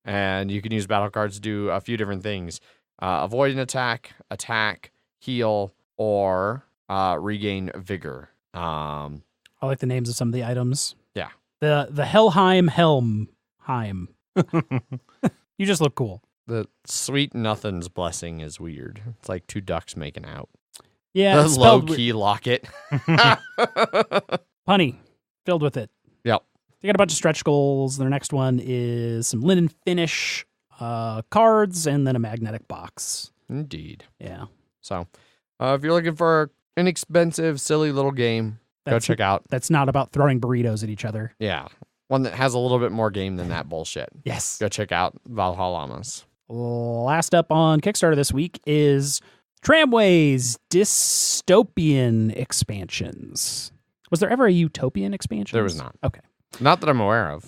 And you can use battle cards to do a few different things. Avoid an attack, heal, or regain vigor. I like the names of some of the items. Yeah. The Helheim. You just look cool. The Sweet Nothing's blessing is weird. It's like 2 ducks making out. Yeah, the low-key locket. Punny, filled with it. Yep. You got a bunch of stretch goals. Their next one is some linen finish cards, and then a magnetic box. Indeed. Yeah. So, if you're looking for an inexpensive, silly little game, go check out. That's not about throwing burritos at each other. Yeah. One that has a little bit more game than that bullshit. Yes. Go check out Valhallamas. Last up on Kickstarter this week is Tramways Dystopian Expansions. Was there ever a utopian expansion? There was not. Okay. Not that I'm aware of.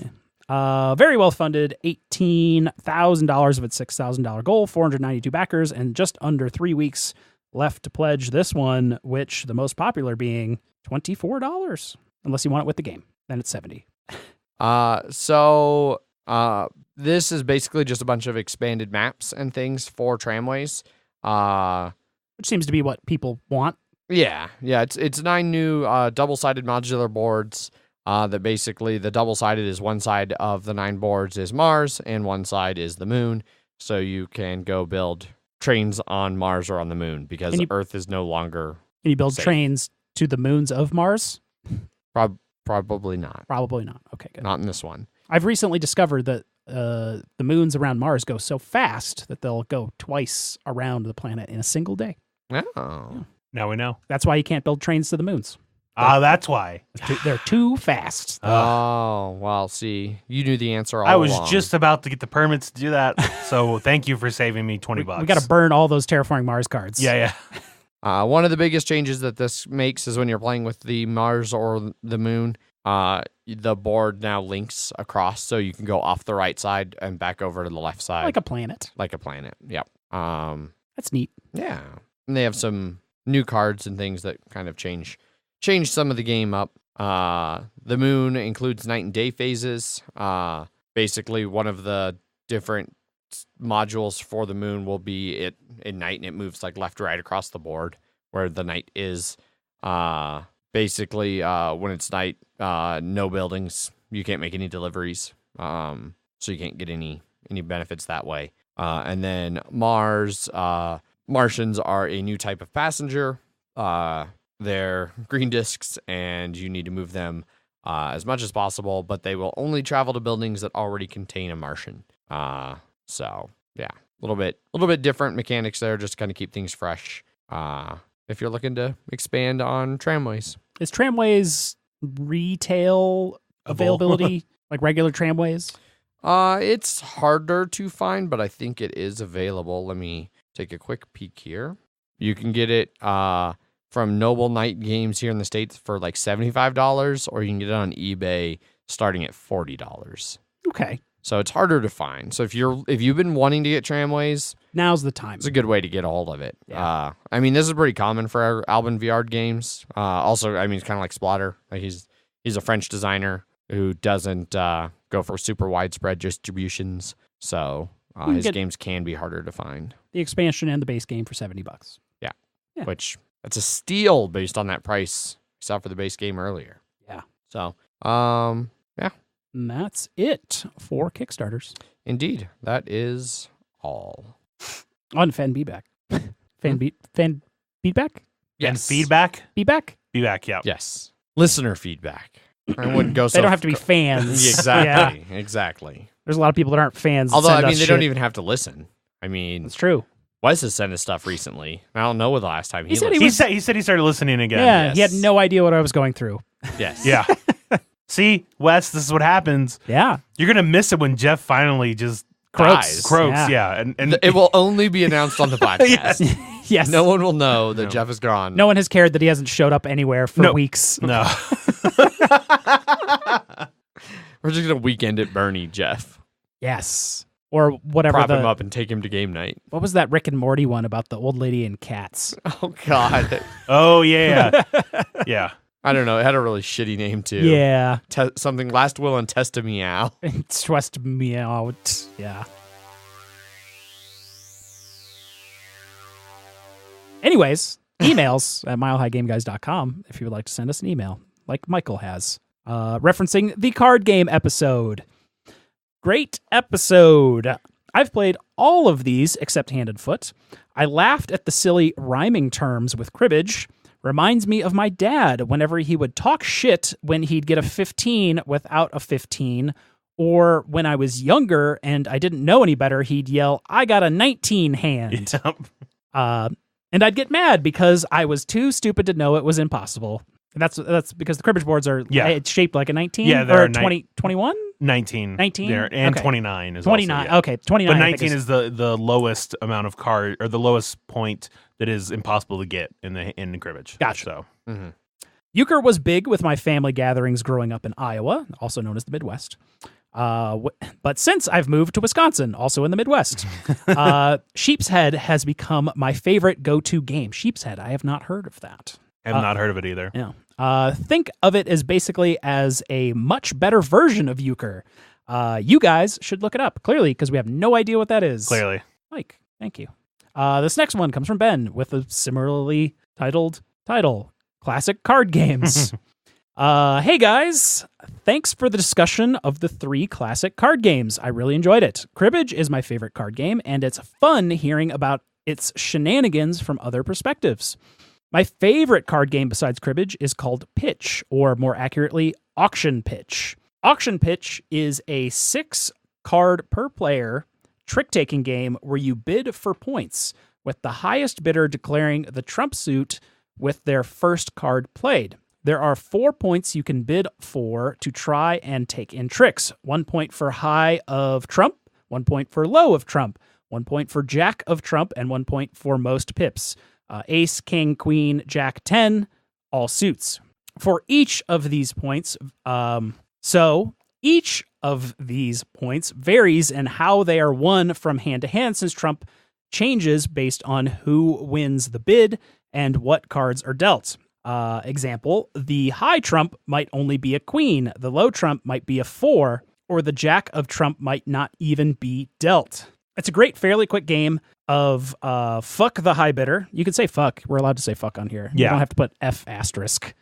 Yeah. Very well funded, $18,000 of its $6,000 goal, 492 backers, and just under 3 weeks left to pledge this one, which the most popular being $24, unless you want it with the game. Then it's $70. This is basically just a bunch of expanded maps and things for Tramways. Which seems to be what people want. Yeah. It's 9 new double-sided modular boards. That basically the double-sided is one side of the 9 boards is Mars and one side is the moon. So you can go build trains on Mars or on the moon because Earth is no longer. Can you build safe. trains to the moons of Mars? Probably not. Probably not. Okay, good. Not in this one. I've recently discovered that the moons around Mars go so fast that they'll go twice around the planet in a single day. Oh. Yeah. Now we know. That's why you can't build trains to the moons. That's why. They're too fast. Oh, well, see, you knew the answer all I was along. just about to get the permits to do that. So thank you for saving me $20. We got to burn all those Terraforming Mars cards. Yeah. One of the biggest changes that this makes is when you're playing with the Mars or the moon, the board now links across, so you can go off the right side and back over to the left side. Like a planet. Yep. That's neat. Yeah. And they have some new cards and things that kind of change some of the game up. The moon includes night and day phases. Basically, one of the different modules for the moon will be at night, and it moves like left to right across the board where the night is. Basically, when it's night, no buildings. You can't make any deliveries, so you can't get any benefits that way. And then Mars, Martians are a new type of passenger. They're green discs, and you need to move them as much as possible, but they will only travel to buildings that already contain a Martian. So yeah, a little bit different mechanics there, just to kind of keep things fresh. If you're looking to expand on Tramways. Is Tramways retail availability like regular Tramways? It's harder to find, but I think it is available. Let me take a quick peek here. You can get it from Noble Knight Games here in the States for like $75, or you can get it on eBay starting at $40. Okay. So it's harder to find. So if you've been wanting to get Tramways, now's the time. it's a good way to get a hold of it. Yeah. I mean, this is pretty common for Alban VR games. Also, I mean, it's kind of like Splatter. Like he's a French designer who doesn't go for super widespread distributions. So his games can be harder to find. The expansion and the base game for $70. Yeah. Yeah. Which that's a steal based on that price we saw for the base game earlier. Yeah. So, yeah. And that's it for Kickstarters. Indeed. That is all. On fan feedback. Fan feedback? Yes. And feedback? Feedback? Feedback, yeah. Yes. Listener feedback. I wouldn't go so They don't have to be fans. Exactly. Yeah. Exactly. There's a lot of people that aren't fans. Although, that send I mean, us they don't shit. even have to listen. I mean, It's true. Wes has sent us stuff recently. I don't know what the last time he said listened. He said he started listening again. Yeah, he had yes. no idea what I was going through. Yes. Yeah. See, Wes, this is what happens. Yeah. You're going to miss it when Jeff finally just Dies. croaks. Yeah. And It will only be announced on the podcast. Yes. No one will know that No. Jeff is gone. No one has cared that he hasn't showed up anywhere for weeks. No. We're just going to weekend at Bernie, Jeff. Yes. Or whatever. Prop him up and take him to game night. What was that Rick and Morty one about the old lady and cats? Oh, God. Oh, yeah. Yeah. I don't know. It had a really shitty name, too. Yeah. Something Last Will and Test a Meow. It stressed me out. Yeah. Anyways, emails at milehighgameguys.com if you would like to send us an email, like Michael has, referencing the card game episode. Great episode. I've played all of these except Hand and Foot. I laughed at the silly rhyming terms with cribbage. Reminds me of my dad whenever he would talk shit when he'd get a 15 without a 15, or when I was younger and I didn't know any better, he'd yell, "I got a 19 hand." Yep. And I'd get mad because I was too stupid to know it was impossible. And that's because the cribbage boards are it's shaped like a 19 Yeah, or they're 20, 21? 19. 19? There, and Okay. 29 is 29. also, yeah. Okay, 29. But I think 19 is the lowest amount of card, or the lowest point that is impossible to get in the cribbage. Gotcha. So Euchre was big with my family gatherings growing up in Iowa, also known as the Midwest. But since I've moved to Wisconsin, also in the Midwest, Sheep's Head has become my favorite go-to game. Sheep's Head, I have not heard of that. I have not heard of it either. Yeah. Think of it as basically as a much better version of euchre. You guys should look it up, clearly, because we have no idea what that is. Clearly. Mike, thank you. This next one comes from Ben with a similarly titled title, Classic Card Games. Hey guys, thanks for the discussion of the 3 classic card games. I really enjoyed it. Cribbage is my favorite card game, and it's fun hearing about its shenanigans from other perspectives. My favorite card game besides Cribbage is called Pitch, or more accurately, Auction Pitch. Auction Pitch is a 6-card per player trick-taking game where you bid for points, with the highest bidder declaring the trump suit with their first card played. There are 4 points you can bid for to try and take in tricks. 1 point for high of trump, 1 point for low of trump, 1 point for jack of trump, and 1 point for most pips. Ace, king, queen, jack, 10, all suits. For each of these points, each of these points varies in how they are won from hand to hand, since trump changes based on who wins the bid and what cards are dealt. Example, the high trump might only be a queen, the low trump might be a 4, or the jack of trump might not even be dealt. It's a great, fairly quick game of fuck the high bidder. You can say fuck. We're allowed to say fuck on here. Yeah. You don't have to put F asterisk.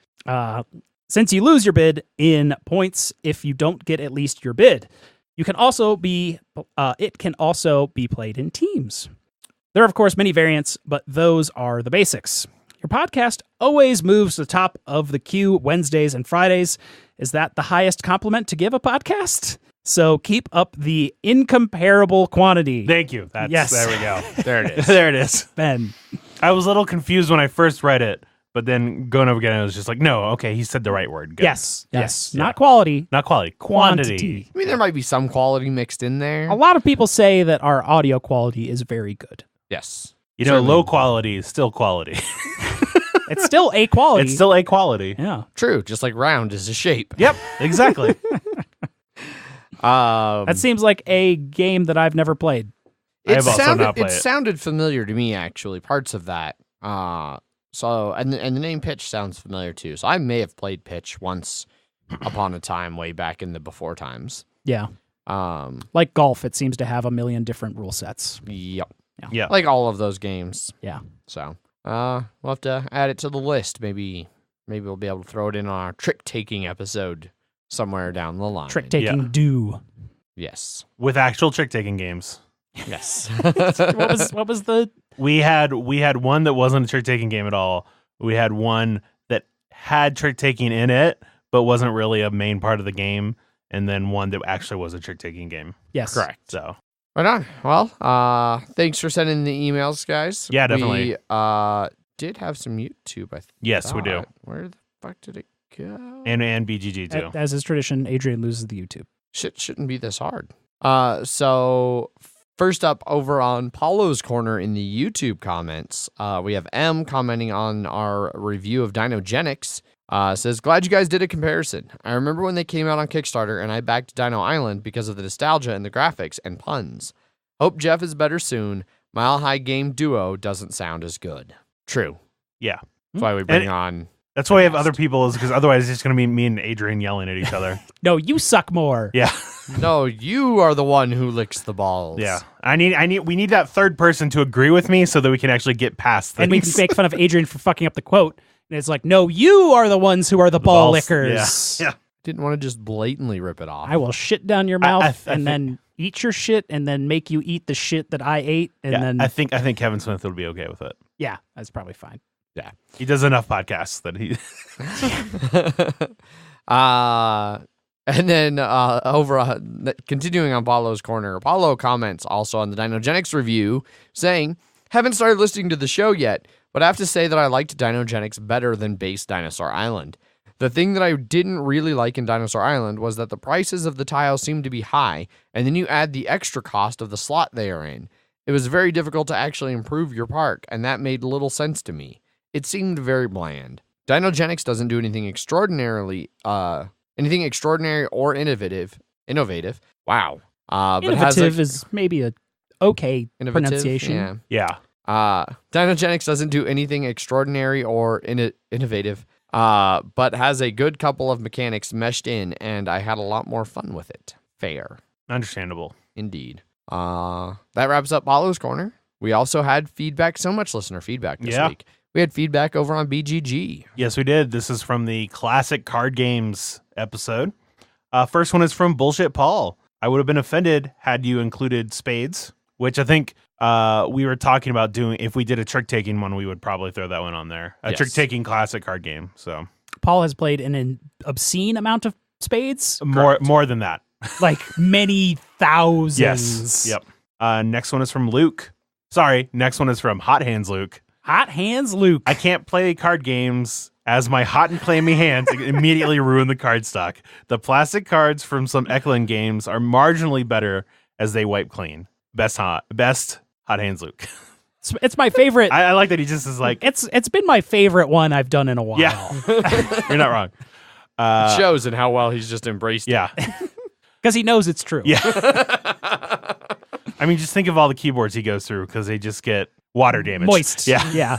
Since you lose your bid in points if you don't get at least your bid. You can also be, it can also be played in teams. There are, of course, many variants, but those are the basics. Your podcast always moves to the top of the queue Wednesdays and Fridays. Is that the highest compliment to give a podcast? So keep up the incomparable quantity. Thank you. Yes. There we go. There it is. There it is. Ben. I was a little confused when I first read it, but then going over again, I was just like, no, okay, he said the right word. Good. Yes. Yes. Not quality. Not quality. Quantity. I mean, there might be some quality mixed in there. A lot of people say that our audio quality is very good. Yes. You know, Certainly. low quality is still quality. It's still a quality. It's still a quality. Yeah. True. Just like round is a shape. Yep, exactly. That seems like a game that I've never played. I have also not played it it. sounded familiar to me, actually, parts of that. And the name Pitch sounds familiar too. So I may have played Pitch once upon a time way back in the before times. Yeah. Like golf, it seems to have a million different rule sets. Yep. Yeah. Like all of those games. Yeah. So we'll have to add it to the list. Maybe we'll be able to throw it in on our trick-taking episode somewhere down the line. Trick-taking do. Yes. With actual trick-taking games. Yes. What was the... We had one that wasn't a trick-taking game at all. We had one that had trick-taking in it, but wasn't really a main part of the game. And then one that actually was a trick-taking game. Yes. Correct. So... Right on. Well, thanks for sending the emails, guys. Yeah, definitely. We did have some YouTube, I think. Yes, we do. Where the fuck did it go? And BGG too. As is tradition, Adrian loses the YouTube. Shit shouldn't be this hard. So first up, over on Paulo's Corner in the YouTube comments, we have M commenting on our review of Dinogenics. Says, glad you guys did a comparison. I remember when they came out on Kickstarter and I backed Dino Island because of the nostalgia and the graphics and puns. Hope Jeff is better soon. Mile High Game Duo doesn't sound as good. True. Yeah. That's why we bring on... That's why we have other people, is because otherwise it's just going to be me and Adrian yelling at each other. No, you suck more. Yeah. No, you are the one who licks the balls. Yeah. We need that third person to agree with me so that we can actually get past things. And we can make fun of Adrian for fucking up the quote. And it's like, no, you are the ones who are the ball balls. lickers. Yeah. Didn't want to just blatantly rip it off. I will shit down your mouth I and then eat your shit and then make you eat the shit that I ate. And then I think Kevin Smith would be okay with it. yeah, that's probably fine. Yeah. He does enough podcasts that he... And then continuing on Paulo's Corner, Paulo comments also on the Dinogenics review saying, haven't started listening to the show yet, but I have to say that I liked Dinogenics better than base Dinosaur Island. The thing that I didn't really like in Dinosaur Island was that the prices of the tiles seemed to be high, and then you add the extra cost of the slot they are in. It was very difficult to actually improve your park, and that made little sense to me. It seemed very bland. Dinogenics doesn't do anything extraordinary or innovative, Innovative. Wow. But Innovative is maybe a okay innovative pronunciation. Yeah. Dynogenics doesn't do anything extraordinary or innovative, but has a good couple of mechanics meshed in, and I had a lot more fun with it. Fair. Understandable. Indeed. That wraps up Paulo's Corner. We also had feedback, so much listener feedback this week. We had feedback over on BGG. Yes, we did. This is from the classic card games episode. First one is from Bullshit Paul. I would have been offended had you included spades, which I think we were talking about doing. If we did a trick-taking one, we would probably throw that one on there. A trick-taking classic card game. So Paul has played an obscene amount of spades. More than that. Like many thousands. Yes. Yep. Next one is from Luke. Sorry, next one is from Hot Hands Luke. Hot Hands Luke. I can't play card games as my hot and clammy hands immediately ruin the card stock. The plastic cards from some Eklund games are marginally better as they wipe clean. Best Hot Hands Luke. It's my favorite. I like that he just is like... It's been my favorite one I've done in a while. Yeah. You're not wrong. It shows in how well he's just embraced it. Because he knows it's true. Yeah. I mean, just think of all the keyboards he goes through because they just get water damage. Moist. Yeah.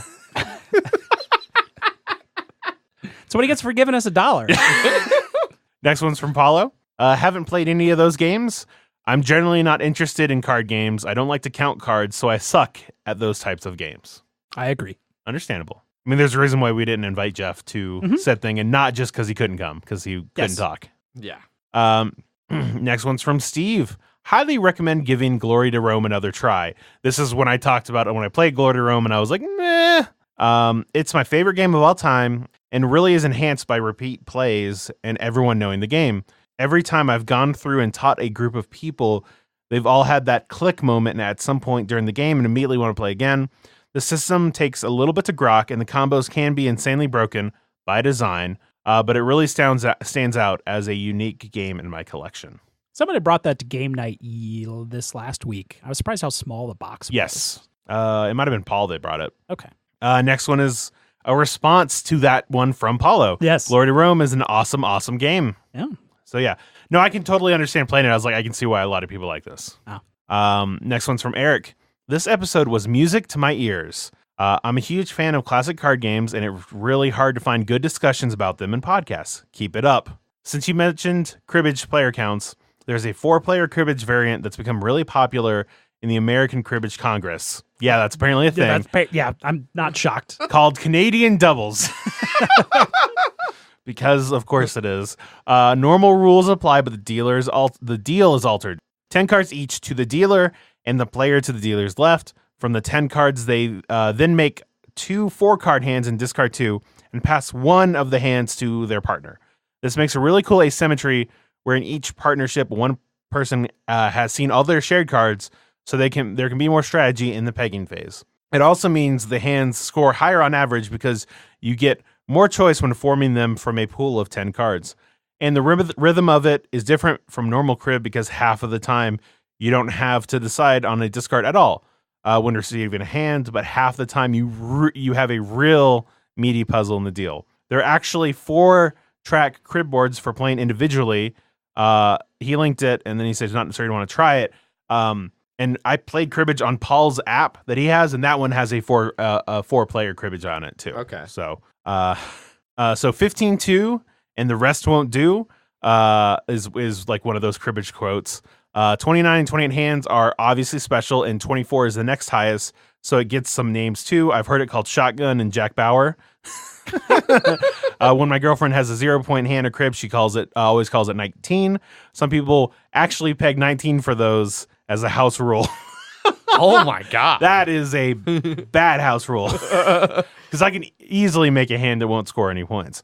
So what he gets for giving us $1. Next one's from Paulo. Haven't played any of those games. I'm generally not interested in card games. I don't like to count cards, so I suck at those types of games. I agree. Understandable. I mean, there's a reason why we didn't invite Jeff to said thing, and not just because he couldn't come, because he couldn't talk. Yeah. Next one's from Steve. Highly recommend giving Glory to Rome another try. This is when I talked about it when I played Glory to Rome, and I was like, meh. It's my favorite game of all time, and really is enhanced by repeat plays and everyone knowing the game. Every time I've gone through and taught a group of people, they've all had that click moment at some point during the game and immediately want to play again. The system takes a little bit to grok, and the combos can be insanely broken by design, but it really stands out as a unique game in my collection. Somebody brought that to game night this last week. I was surprised how small the box was. Yes. It might have been Paul that brought it. Okay. Next one is a response to that one from Paulo. Yes. Glory to Rome is an awesome, awesome game. Yeah. So yeah. No, I can totally understand playing it. I was like, I can see why a lot of people like this. Oh. Next one's from Eric. This episode was music to my ears. I'm a huge fan of classic card games, and it's really hard to find good discussions about them in podcasts. Keep it up. Since you mentioned cribbage player counts, there's a 4-player cribbage variant that's become really popular in the American Cribbage Congress. Yeah, that's apparently a thing. Yeah, I'm not shocked. Called Canadian Doubles. Because, of course, it is. Normal rules apply, but the deal is altered. 10 cards each to the dealer and the player to the dealer's left. From the 10 cards, they then make 2 4-card hands and discard 2 and pass one of the hands to their partner. This makes a really cool asymmetry where in each partnership, one person has seen all their shared cards, so there can be more strategy in the pegging phase. It also means the hands score higher on average because you get more choice when forming them from a pool of 10 cards. And the rhythm of it is different from normal crib because half of the time you don't have to decide on a discard at all when receiving a hand, but half the time you have a real meaty puzzle in the deal. There are actually 4-track crib boards for playing individually. He linked it, and then he says not necessarily want to try it. And I played cribbage on Paul's app that he has, and that one has a 4-player cribbage on it too. Okay. So 15-2 and the rest won't do is like one of those cribbage quotes. 29 and 28 hands are obviously special, and 24 is the next highest, so it gets some names too. I've heard it called Shotgun and Jack Bauer. When my girlfriend has a 0-point hand or crib, she always calls it 19. Some people actually peg 19 for those as a house rule. Oh my God. That is a bad house rule. Because I can easily make a hand that won't score any points.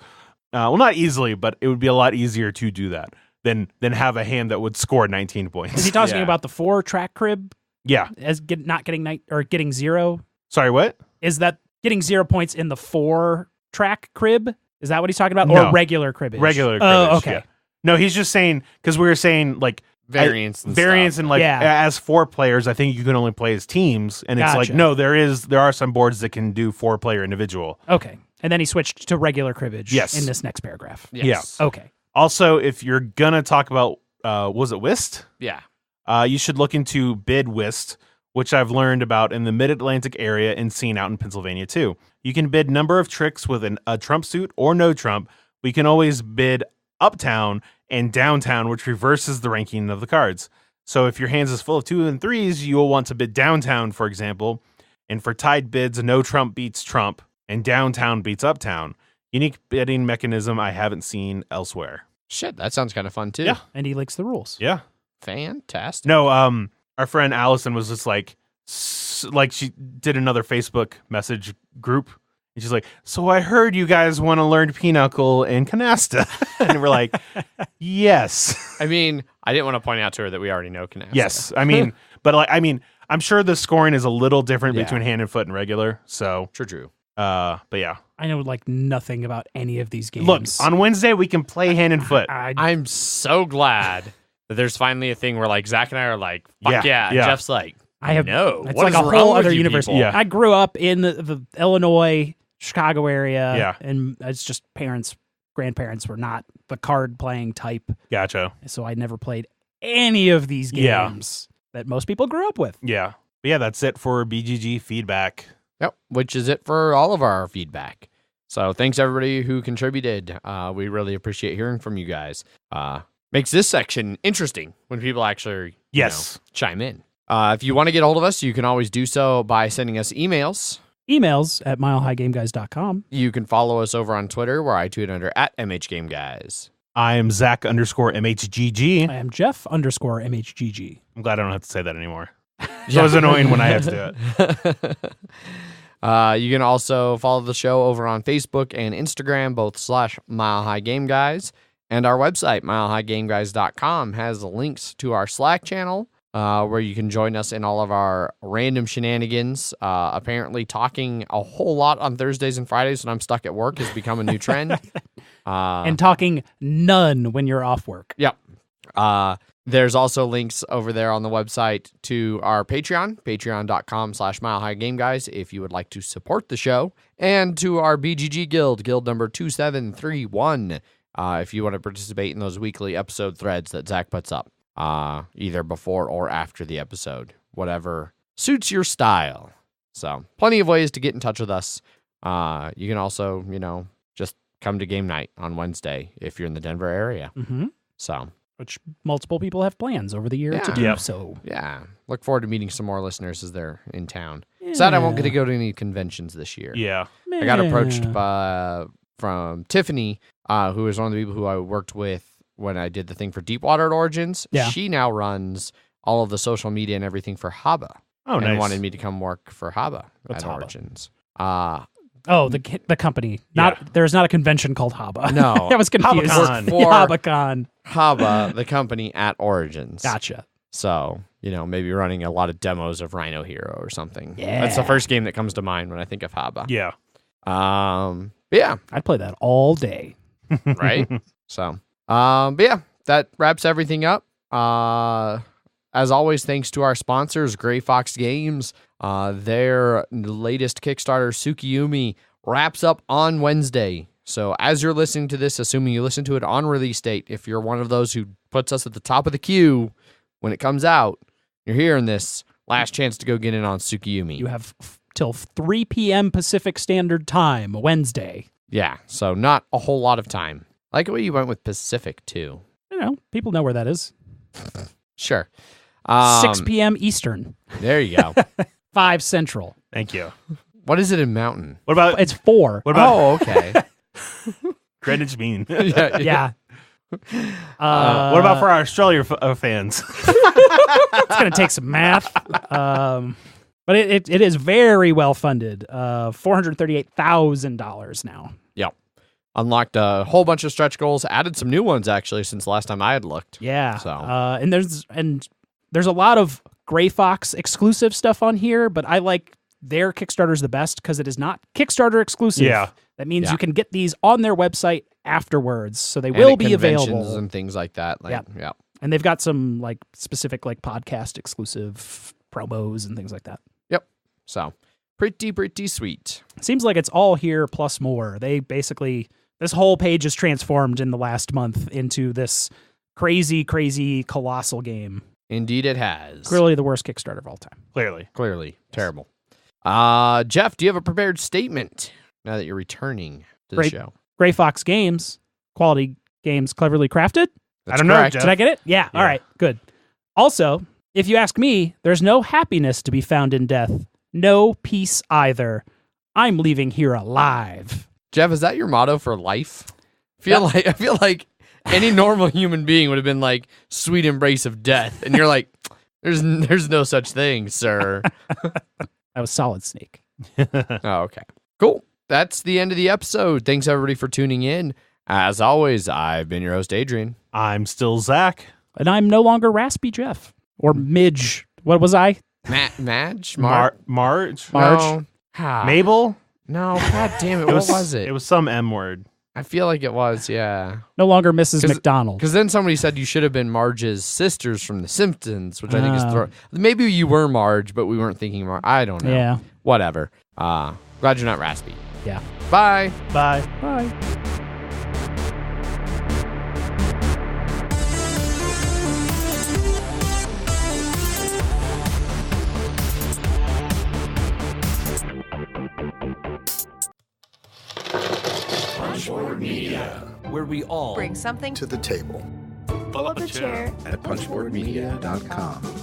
Well, not easily, but it would be a lot easier to do that than have a hand that would score 19 points. Is he talking about the 4-track crib? Yeah. As not getting getting 0? Sorry, what? Is that getting 0 points in the 4-track crib? Is that what he's talking about? No. Or regular cribbage? Regular cribbage. Oh, okay. Yeah. No, he's just saying, because we were saying like variants and like as 4 players, I think you can only play as teams, and it's like no, there are some boards that can do 4-player individual. Okay, and then he switched to regular cribbage. Yes. In this next paragraph. Yes. Yeah. Okay. Also, if you're gonna talk about was it Whist? Yeah. You should look into Bid Whist, which I've learned about in the Mid-Atlantic area and seen out in Pennsylvania too. You can bid number of tricks with a trump suit or no trump. We can always bid uptown and downtown, which reverses the ranking of the cards. So if your hands is full of 2 and 3s, you will want to bid downtown, for example. And for tied bids, no trump beats trump and downtown beats uptown. Unique bidding mechanism I haven't seen elsewhere. Shit, that sounds kind of fun too. Yeah. And he likes the rules. Yeah. Fantastic. No, our friend Allison was just like she did another Facebook message group. And she's like, so I heard you guys want to learn Pinochle and Canasta. And we're like, yes. I mean, I didn't want to point out to her that we already know Canasta. Yes. I mean, but I'm sure the scoring is a little different Yeah. between hand and foot and regular. So, True. but yeah. I know like nothing about any of these games. Look, on Wednesday, we can play hand and foot. I'm so glad that there's finally a thing where like Zach and I are like, fuck yeah. And Yeah. Jeff's like, I have no. It's What like is a wrong whole with other you universe. people? Yeah. I grew up in the Illinois, Chicago area. Yeah. And it's just grandparents were not the card playing type. Gotcha. So I never played any of these Yeah. games that most people grew up with. Yeah. But yeah, that's it for BGG feedback. Yep, which is it for all of our feedback. So thanks everybody who contributed. We really appreciate hearing from you guys. Makes this section interesting when people actually Yes. chime in. If you want to get a hold of us, you can always do so by sending us emails. Emails at milehighgameguys.com. You can follow us over on Twitter where I tweet under @MHGameGuys. I am Zach_MHGG. I am Jeff_MHGG. I'm glad I don't have to say that anymore. It's always annoying when I have to do it. You can also follow the show over on Facebook and Instagram, both /MileHighGameGuys. And our website, milehighgameguys.com, has links to our Slack channel, where you can join us in all of our random shenanigans. Apparently talking a whole lot on Thursdays and Fridays when I'm stuck at work has become a new trend. And talking none when you're off work. Yep. There's also links over there on the website to our Patreon, patreon.com/milehighgameguys, if you would like to support the show, and to our BGG guild number 2731, if you want to participate in those weekly episode threads that Zach puts up, either before or after the episode, whatever suits your style. So plenty of ways to get in touch with us. You can also, just come to game night on Wednesday if you're in the Denver area. Mm-hmm. So, which multiple people have plans over the year to do Yep. so. yeah, look forward to meeting some more listeners as they're in town. Sad I won't get to go to any conventions this year. Yeah. I got approached from Tiffany, who is one of the people who I worked with when I did the thing for Deepwater at Origins. Yeah. She now runs all of the social media and everything for Haba. Oh, and nice. wanted me to come work for Haba What's at Haba? Origins. Oh, the company. There's not a convention called Haba. No. I was confused. HabaCon. For- HabaCon. Haba, the company at Origins. Gotcha. So, maybe running a lot of demos of Rhino Hero or something. Yeah. That's the first game that comes to mind when I think of Haba. Yeah. But yeah, I'd play that all day. right? So, but yeah, that wraps everything up. As always, thanks to our sponsors, Gray Fox Games. Their latest Kickstarter, Tsukuyumi, wraps up on Wednesday. So as you're listening to this, assuming you listen to it on release date, if you're one of those who puts us at the top of the queue when it comes out, you're hearing this, last chance to go get in on Tsukuyumi. You have till 3 p.m. Pacific Standard Time, Wednesday. Yeah, so not a whole lot of time. I like the way you went with Pacific, too. People know where that is. Sure. 6 p.m. Eastern, There you go. 5 Central. Thank you. What is it in Mountain? What about It's 4. what about Oh, okay. Greenwich Mean? yeah. Yeah. What about for our Australia fans? It's going to take some math. But it is very well funded. $438,000 now. Yep. Unlocked a whole bunch of stretch goals, added some new ones actually since the last time I had looked. Yeah. So. And there's a lot of Gray Fox exclusive stuff on here, but I like their Kickstarter's the best because it is not Kickstarter exclusive. Yeah. That means Yeah. you can get these on their website afterwards, so they And will at be conventions available. and things like that. Yeah. Yeah. And they've got some like specific like podcast exclusive promos and things like that. So pretty sweet. Seems like it's all here plus more. They basically, this whole page is transformed in the last month into this crazy, crazy, colossal game. Indeed, it has. Clearly the worst Kickstarter of all time. Clearly. Terrible. Jeff, do you have a prepared statement now that you're returning to the show? Gray Fox Games, quality games cleverly crafted. That's I don't know, correct. Jeff. Did I get it? Yeah. All right, good. Also, if you ask me, there's no happiness to be found in death. No peace either. I'm leaving here alive. Jeff, is that your motto for life? I feel like any normal human being would have been like, sweet embrace of death. And you're like, there's no such thing, sir. That was Solid Snake. Oh, okay. Cool. That's the end of the episode. Thanks, everybody, for tuning in. As always, I've been your host, Adrian. I'm still Zach. And I'm no longer Raspy Jeff. Or Midge. What was I? Marge? Marge? No. Mabel? No, god damn it. What was it? It was some M word. I feel like it was, yeah. No longer Mrs. McDonald. Because then somebody said you should have been Marge's sisters from The Simpsons, which I think is... Maybe you were Marge, but we weren't thinking Marge. I don't know. Yeah. Whatever. Glad you're not Raspy. Yeah. Bye. Bye. Bye. Punchboard Media, where we all bring something to the table. pull up a chair At punchboardmedia.com.